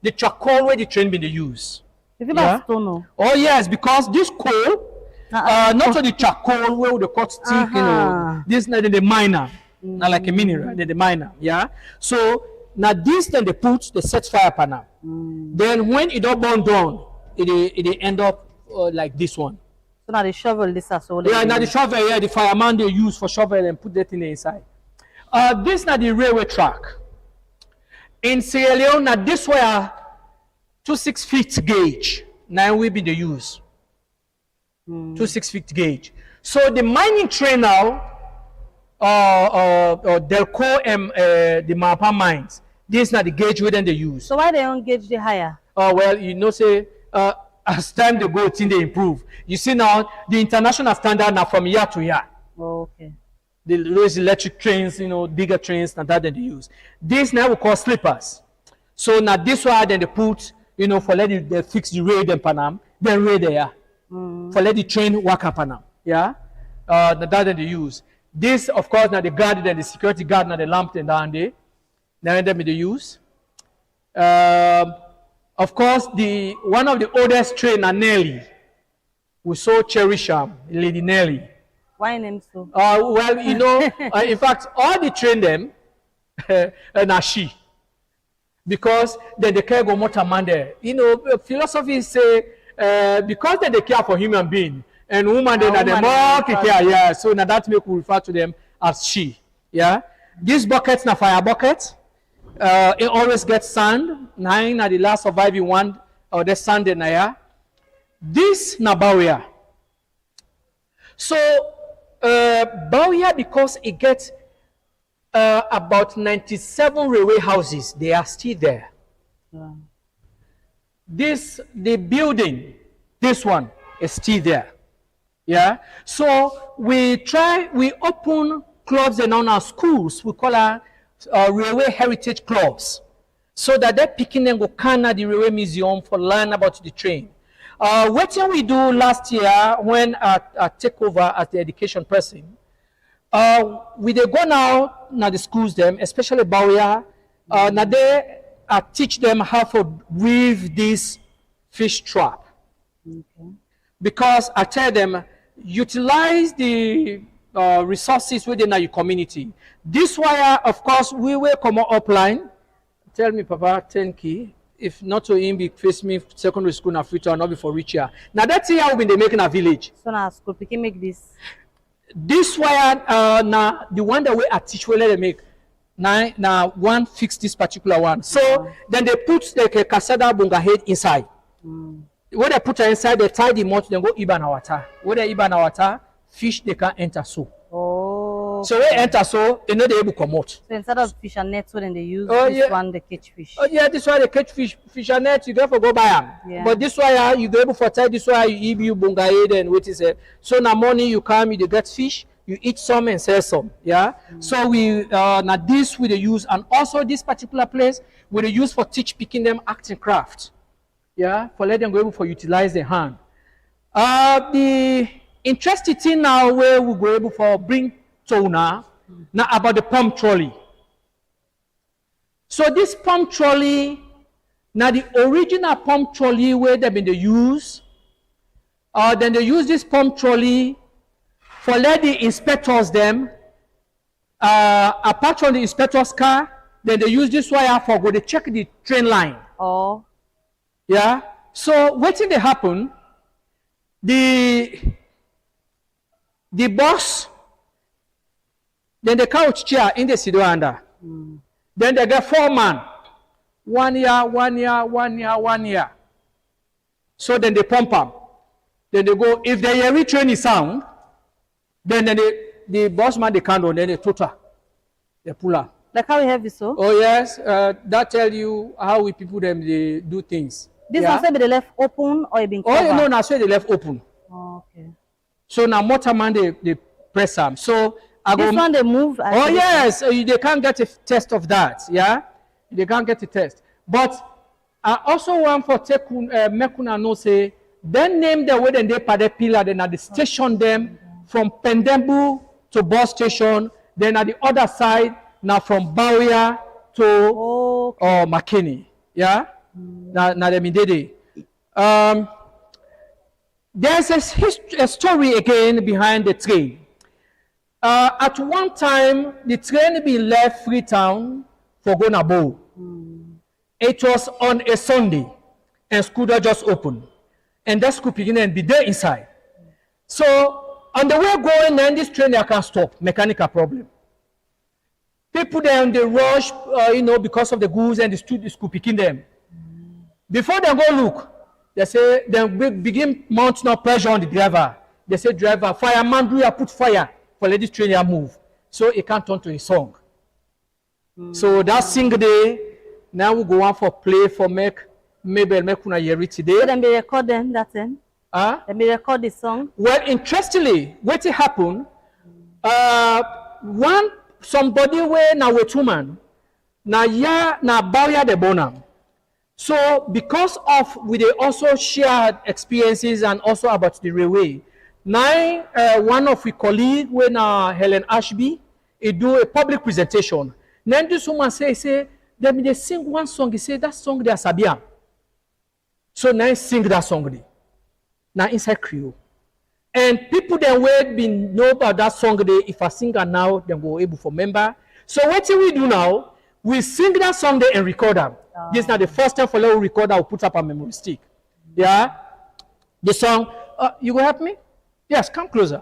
the charcoal where the train been they use. Yeah? Oh yes, because this coal, not only the charcoal where the cut stick, you know, this now the miner, now like a mineral, the miner, yeah. So now this then they set fire panel. Then when it all burn down, it end up like this one. So now the shovel, this is all. Yeah, now the shovel, yeah, the fireman they use for shovel and put that in the inside. This now the railway track. In Sierra Leone, now this were 26 feet gauge. Now we be the use. 26 feet gauge. So the mining train now, Delco and the Mapa mines. This now the gauge within they use. So why they don't gauge the higher? Well, you know, say as time they go, things they improve. You see now the international standard now from year to year. Oh, okay. Those electric trains, you know, bigger trains than that they use. This now we call slippers. So now this one then they put, you know, for let they fix the rail in Panam, then rail there. For let the train WAKA Panam. Yeah. That they use. This, of course, now the guard and the security guard now the lamp and down there. Now them they use. Of course, one of the oldest train are Nelly. We so cherish Lady Nelly. Why name so? Well, you know, in fact, all the train them are she. Because they care go motor man there. You know, philosophy say because they care for human being and woman then they more care. Yeah, so now that make we refer to them as she. Yeah, these buckets na fire bucket. It always gets sand. Nine at the last surviving one or the sand in there. This na Bauya. So Bauya, because it gets about 97 railway houses, they are still there. Yeah. The building, this one is still there. Yeah. So we open clubs and on our schools. We call our railway heritage clubs, so that they're picking and go can at the railway museum for learn about the train. What did we do last year when I take over as the education person? We they go now the schools them, especially Bauya. Now they teach them how to weave this fish trap. Okay. Because I tell them utilize the resources within your community. This wire, of course, we will come upline. Tell me, Papa, 10 if not to him, be face me secondary school na future, not before reach here. Now that's here we've been making a village. So now school, we can make this. This wire, now the one that we are teach, we let them make. Now one fix this particular one. So then they put like a casada bunga head inside. When they put her inside, they tie the mouth, then go iban water. When they iban water, fish they can enter so. Oh. So they enter so, they know they able to come out. So instead of fish and net, so then they use this one, they catch fish. Oh yeah, this one they catch fish and net, you go buy them. Yeah. But this one you go able for tie this one, you bunga head and what is it. So now morning you come, you get fish, You eat some and sell some, yeah. So we now this we dey use, and also this particular place we dey use for teach picking them acting craft, yeah, for let them go able for utilize their hand. The interesting thing now where we go able for bring to now about the pump trolley. So this pump trolley, now the original pump trolley where they been they use, then they use this pump trolley for let the inspectors them, apart from the inspector's car, then they use this wire for go to check the train line. Oh. Yeah. So what did they happen? The boss, then the couch chair in the sido under. Then they get 4 man. 1 year, 1 year, 1 year, 1 year. So then they pump up. Then they go, if they hear train is sound, then the boss man they candle, then they total. They pull up. Like how we have it so? Oh yes, that tell you how we people them they do things. This one say be the left open or it been covered? Oh no, now say they left open. Oh, okay. So now motor man they press them. So I this go, one they move. oh yes, they can't get a test of that. Yeah, they can't get a test. But I also want for take Mekuna no say then name the way then they pad the pillar then at the station them from Pendembu to bus station. Then at the other side now from Bawia to McKinney. Yeah. Now they mean there's a story again behind the train. At one time, the train been left Freetown for Gonabo. It was on a Sunday, and school just opened, and that school beginning and be there inside. So on the way going, and this train I can't stop, mechanical problem. People then they rush, because of the goods and the school picking them. Before they go look, they say they begin mount no pressure on the driver. They say, driver, fireman, do you put fire for let this train move? So it can't turn to a song. So that single day, now we go on for play for make una hear it today. So then they record them that thing. Then they record the song. Well, interestingly, what happened? Somebody where now with woman, now Bawia the bonam. So because of we they also shared experiences and also about the railway. Now one of we colleague when Helen Ashby, he do a public presentation. Then this woman say they sing one song. He say that song they are Sabian. So now sing that song there. Now inside Creole. And people then will be know about that song there. If a singer now, then go able for member. So what do we do now? We sing that song there and record them. This is not the first time for little recorder will put up a memory stick. Yeah? The song, you go help me? Yes, come closer.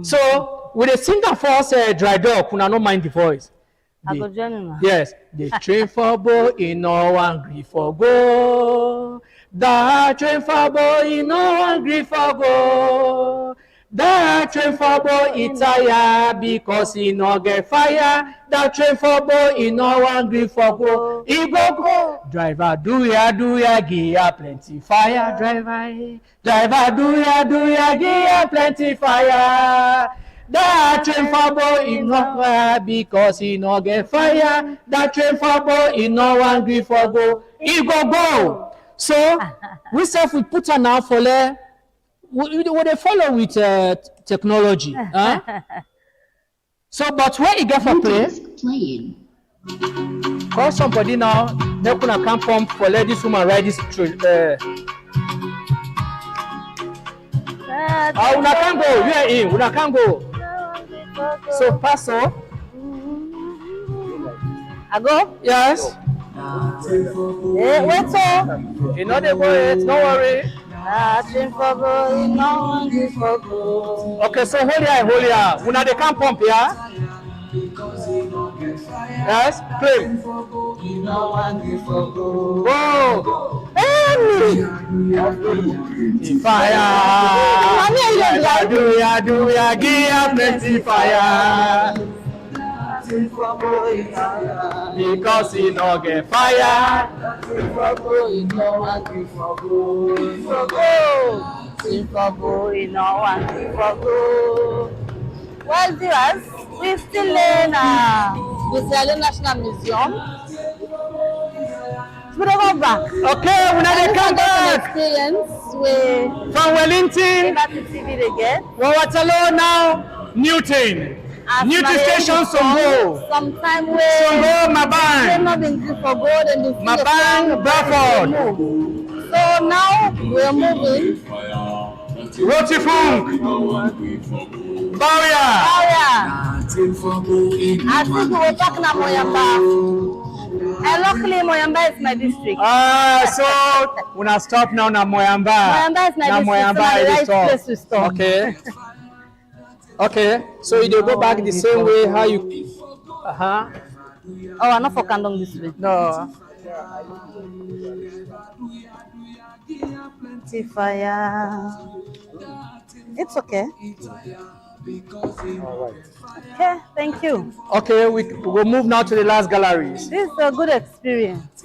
So, with the singer for us, dry dog, who not mind the voice. I go join you. Yes. The train for boy in no angry for go. The train for boy in no angry for go. The train for boy is tired because he no get fire. The train for boy he no angry for go. He go. Driver do ya give ya plenty fire. Driver do ya give ya plenty fire. The train for boy he no fire because he no get fire. The train for boy he no angry for go. He go. So we self we put on now for le. What they follow with technology. So, but where you get for play? Call somebody now. They gonna come from for let this woman ride this train. Una can go. You are in. Una can go. So, pass on. I go? Yes. Wait so. You know the boy. No worry. Okay, so hold here. Una they can pump here. Yes, play. Go. Fire. Do ya, give ya plenty fire. Because he no get fire. Well, viewers, we're still in the Sierra Leone National Museum. We don't go back. Okay, we now they come back Experience with from Wellington. Liberty TV again. Waterloo now, Newton. Newton Station, Songo. Sometime where Songo, they've Mabang. not been good for gold and they Mabang, Bradford. So now we're moving. Rotifunk. Barrier. I think we're back now, Moyamba. And luckily, Moyamba is my district. So when I stop now, na Moyamba. Moyamba is my na district, Moyamba so the is right stop. place to stop. Okay. Okay. So you go back the same way how you. Oh, I'm not for Kandong this way. No. Fire. It's okay. All right. Okay, thank you. Okay, we'll move now to the last galleries. This is a good experience.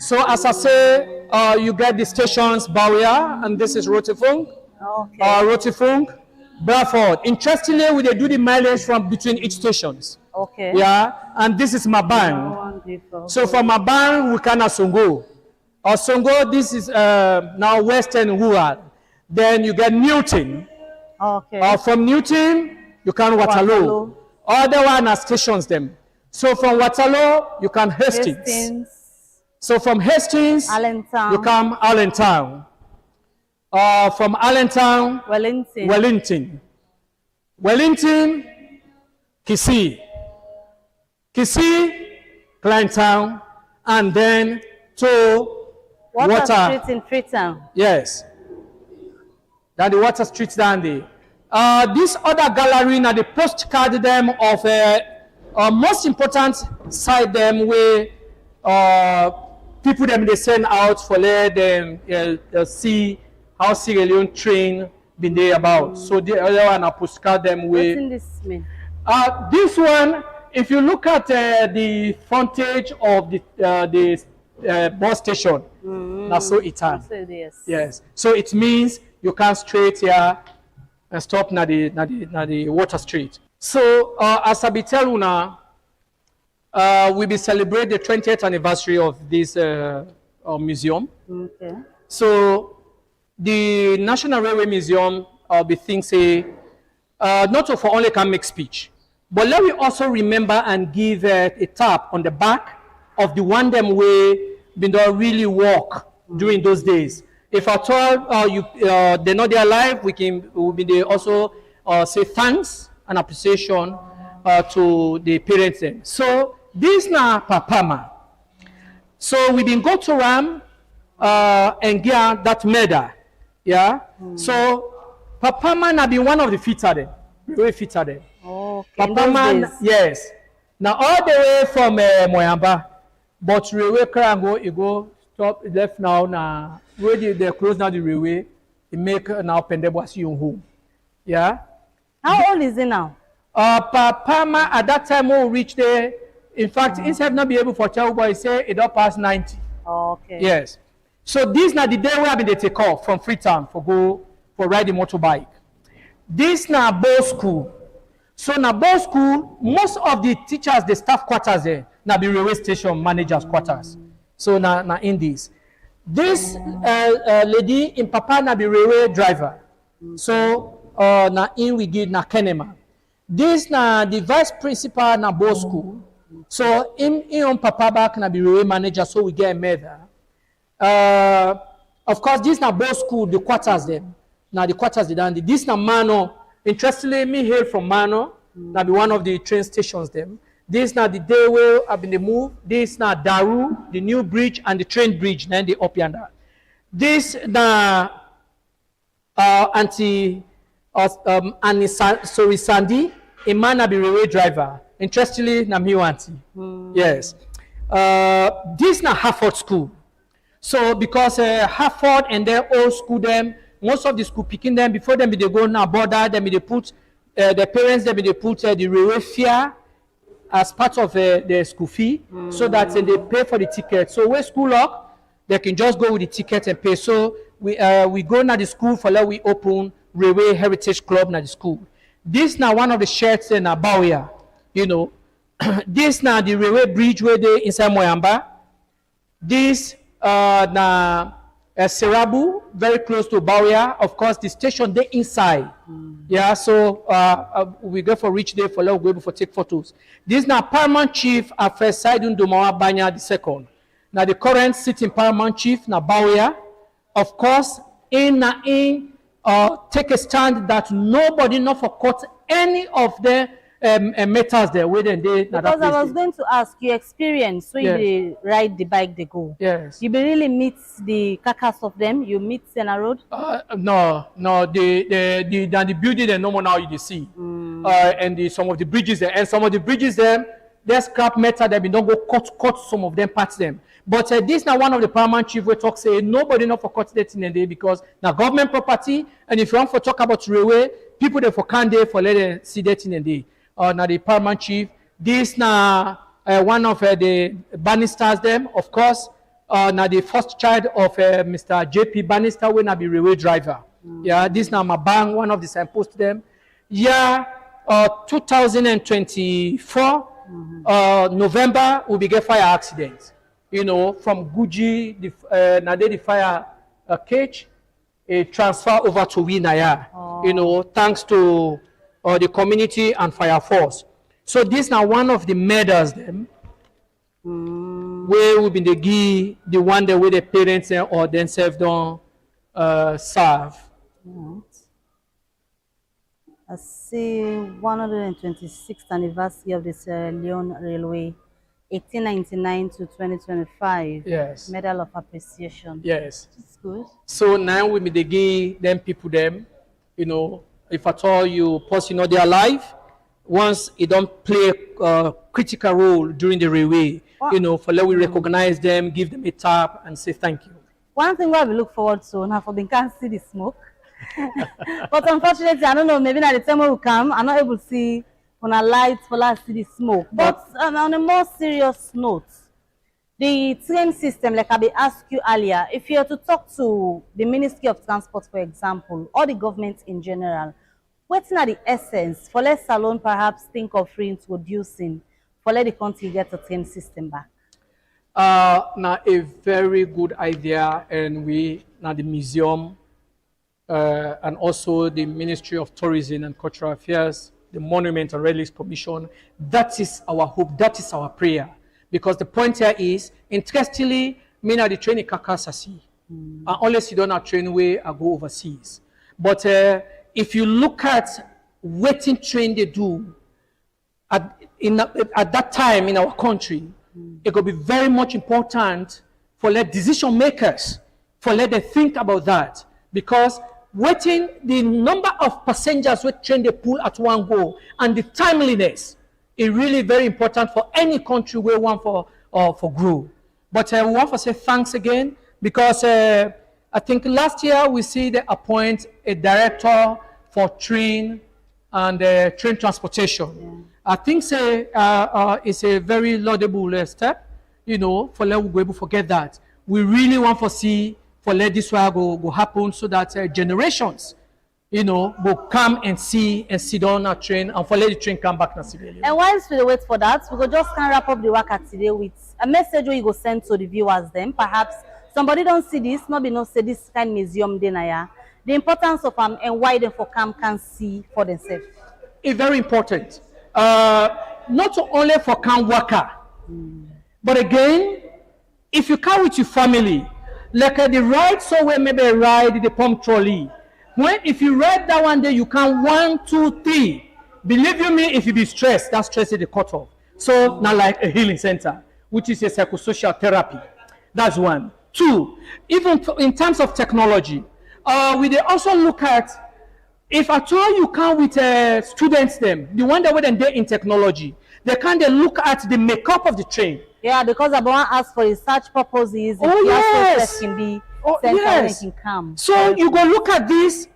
So as I say, you get the stations Bawia, and this is Rotifunk. Okay. Rotifunk, Bradford. Interestingly, we do the mileage from between each stations. Okay. Yeah, and this is Mabang. Wonderful. So from Mabang, we can Songo. Songo, this is now Western Rural. Then you get Newton. Okay. From Newton, you can Waterloo. Other one are stations them. So from Waterloo, you can Hastings. So from Hastings, Allentown. you come Allentown. From Allentown, Wellington. Wellington, Kisii. Kisii, Kleintown, and then to Water Street in Freetown. Yes. That the Water Street down there. This other gallery now the postcard them of most important side them where people them they send out for let them see how Sierra Leone train been there about. So the other one I postcard them where. What's in this mean? This one, if you look at the frontage of the bus station, that's so it has. Yes. So it means you can straight here and stop na the Water Street. So as I be tell you now, we be celebrate the 20th anniversary of this museum. Okay. So the National Railway Museum be think say not for only can make speech, but let me also remember and give a tap on the back of the one them way been done really work during those days. If at all they're not there alive, we will be there also say thanks and appreciation to the parents then. So this now Papama. So we been go to Ram and get that medal. Yeah. So Papama na be one of the fitter then. Very fitter then. Okay. Papama, yes. Now all the way from Moyamba, but railway car go stop left now. Now where they close now the railway, it make now Pendebo see you home. Yeah. How old is he now? Papama at that time when we reach there, in fact, instead not be able for child boy say it don't pass 90. Okay. Yes. So this now the day where they take off from Freetown for ride the motorbike. This now both school. So now both school, most of the teachers, the staff quarters there, now be railway station managers quarters. So now in this. This lady in Papa na be railway driver. So na in we give na Kenema. This na the vice principal na both school. So in on Papa back na be railway manager. So we get a medal. Of course, this na both school the quarters them. Now the quarters they done. This na Mano. Interestingly, me hail from Mano. Now be one of the train stations them. This now the day where I've been the move. This now Daru, the new bridge and the train bridge. Then the up yonder. This now Auntie sorry Sandy, a man be railway driver. Interestingly, na me auntie. Yes. This now Hartford school. So because Hartford and their old school them, most of the school picking them before them they go now border them they put the parents them they put the railway fare as part of their school fee so that they pay for the ticket. So when school up, they can just go with the ticket and pay. So we go now the school for let we open Railway Heritage Club now the school. This now one of the shirts in Bawia, you know. This now the railway bridge where they inside Moyamba. This na Serabu, very close to Bawia. Of course, the station they inside. Yeah, so we go for reach there for let we go for take photos. This now Paramount Chief Affair Saidun Dumawa Banya II. Now the current sitting Paramount Chief na Bawia. Of course, take a stand that nobody not for cut any of the metals there within they. Because I was going to ask you experience when you ride the bike they go. Yes. You really meet the carcass of them. You meet Sena Road. No. The building they no more now you see. And some of the bridges there and some of the bridges there. There's scrap metal that we don't go cut some of them parts them. But this now one of the paramount chief we talk say nobody not for cut that in a day because now government property and if you want to talk about railway, people there for can day for let them see that in a day. Now the paramount chief, this now one of the Bannisters them, of course, now the first child of Mr. JP Bannister will not be railway driver. Yeah, this now my bang one of the signpost them. Yeah, 2024. November will be get fire accident. You know, from Guji, the fire cage, a transfer over to Winaya. You know, thanks to the community and fire force. So this now one of the medals them, where will be the one that where the parents or themselves don't serve. I see 126th anniversary of the Sierra Leone Railway, 1899 to 2025. Yes. Medal of Appreciation. Yes. It's good. So now we may give them people them, you know, if at all you post, you know, they are alive, once it don't play a critical role during the railway, you know, for let we recognize them, give them a tap and say thank you. One thing we look forward to now for being can't see the smoke. But unfortunately, I don't know, maybe at the time we will come, I'm not able to see on a light for last see the smoke. But on a more serious note, the train system, like I asked you earlier, if you are to talk to the Ministry of Transport, for example, or the government in general, what's not the essence for let's alone perhaps think of reintroducing for let the country get a train system back? Now a very good idea, and we now the museum and also the Ministry of Tourism and Cultural Affairs, the Monument and Relics Commission. That is our hope. That is our prayer. Because the point here is, interestingly, me now the training Kakasasi, unless you don't have train way, I go overseas. But if you look at waiting train they do at that time in our country, it could be very much important for let decision makers, for let them think about that. Because waiting, the number of passengers with train they pull at one go and the timeliness is really very important for any country we want for grow. But we want to say thanks again because I think last year we see they appoint a director for train and train transportation. Yeah. I think it's a very laudable step, you know, for let we go able to forget that. We really want to see for let this one go happen so that generations, you know, will come and see and sit on our train and for let the train come back to Sierra Leone. And whilst we wait for that, we will just kind of wrap up the WAKA today with a message where you go send to the viewers then. Perhaps somebody don't see this, maybe not say this kind of museum dinner, the importance of them and why they for come can see for themselves. It's very important. Not only for can WAKA, but again, if you come with your family, like the ride somewhere, maybe a ride the pump trolley. If you ride that one day, you can 1, 2, 3. Believe you me, if you be stressed, that stress is the cutoff. So now like a healing center, which is a psychosocial therapy. That's 1. 2, even in terms of technology, we they also look at if at all you come with students them, the one that were there in technology, they look at the makeup of the train. Yeah, because I want to ask for research purposes. Oh, yes. Can be yes. Can come. So you go look at this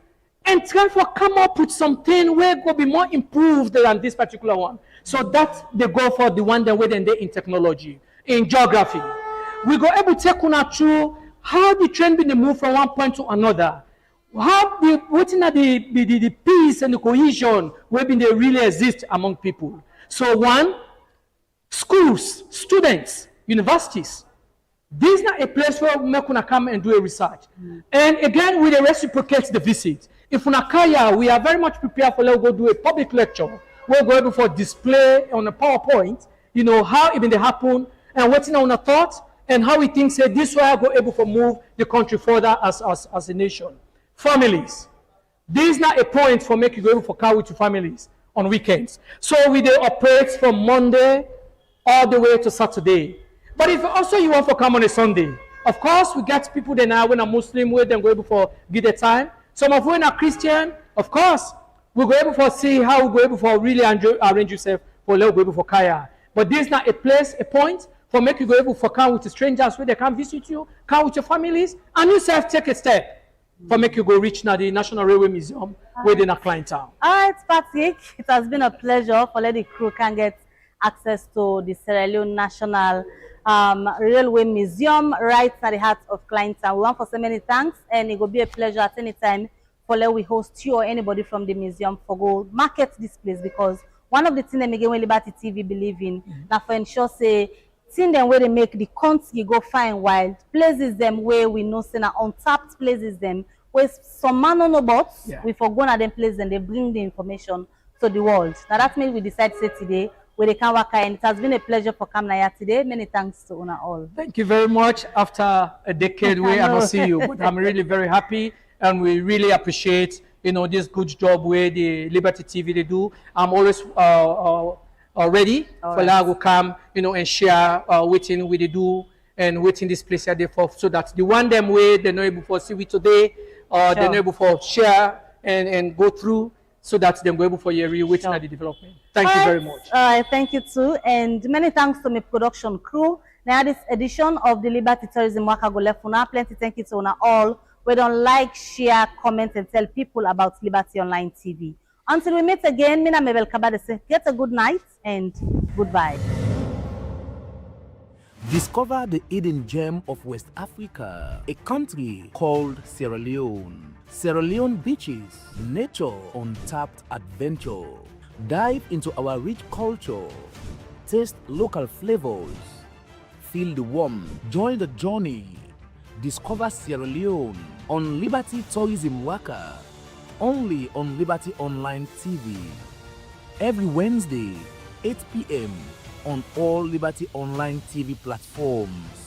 and try to come up with something where it will be more improved than this particular one. So that they go for the one that were there in technology, in geography. We go able to take on through how the train been moved from one point to another. how waiting at the peace and the cohesion where they really exist among people. So one, schools, students, universities. This is not a place where we can come and do a research. And again, we reciprocate the visit. If we we are very much prepared for let's go do a public lecture. We'll go able for display on a PowerPoint, you know, how even they happen and what's in our thoughts and how we think say this way I go able to move the country further as a nation. Families. This is not a point for making you go able for car with your families on weekends. So we they operate from Monday all the way to Saturday. But if also you want to come on a Sunday, of course we get people that now when a Muslim way then go able for give the time. Some of when are Christian, of course, we go able for see how we go able for really arrange yourself for go able for kaya. But this is not a place, a point for make you go able for come with the strangers where they can visit you, come with your families, and yourself take a step for make you go reach now the National Railway Museum where they're not Klein Town. All right, Patrick, it has been a pleasure for let the crew can get access to the Sierra Leone National Railway Museum right at the heart of Klein Town. We want for so many thanks, and it will be a pleasure at any time for let we host you or anybody from the museum for go market this place, because one of the things that again when Liberty TV believe in now for ensure say thing them where they make the country go find wild places them where we know say now untapped places them where some man no about we forgo na them place and they bring the information to the world. Now that means we decide to say today where they can WAKA, and it has been a pleasure for coming here today. Many thanks to Una all. Thank you very much. After a decade where I don't see you, but I'm really very happy, and we really appreciate this good job where the Liberty TV they do. I'm always ready for I will come and share waiting we they do and waiting this place here for so that the one them way they know able for see we today or they know able for share and go through so that they're able for your waiting at the development. Thank you very much. Thank you too, and many thanks to my production crew. Now this edition of the Liberty Tourism WAKA go left una. Plenty thank you to una all. We don't like, share, comment, and tell people about Liberty Online TV. Until we meet again, Mina Mabel Kabade say, get a good night and goodbye. Discover the hidden gem of West Africa, a country called Sierra Leone. Sierra Leone beaches, nature, untapped adventure. Dive into our rich culture. Taste local flavors. Feel the warmth. Join the journey. Discover Sierra Leone on Liberty Tourism WAKA, only on Liberty Online TV. Every Wednesday, 8 p.m. on all Liberty Online TV platforms.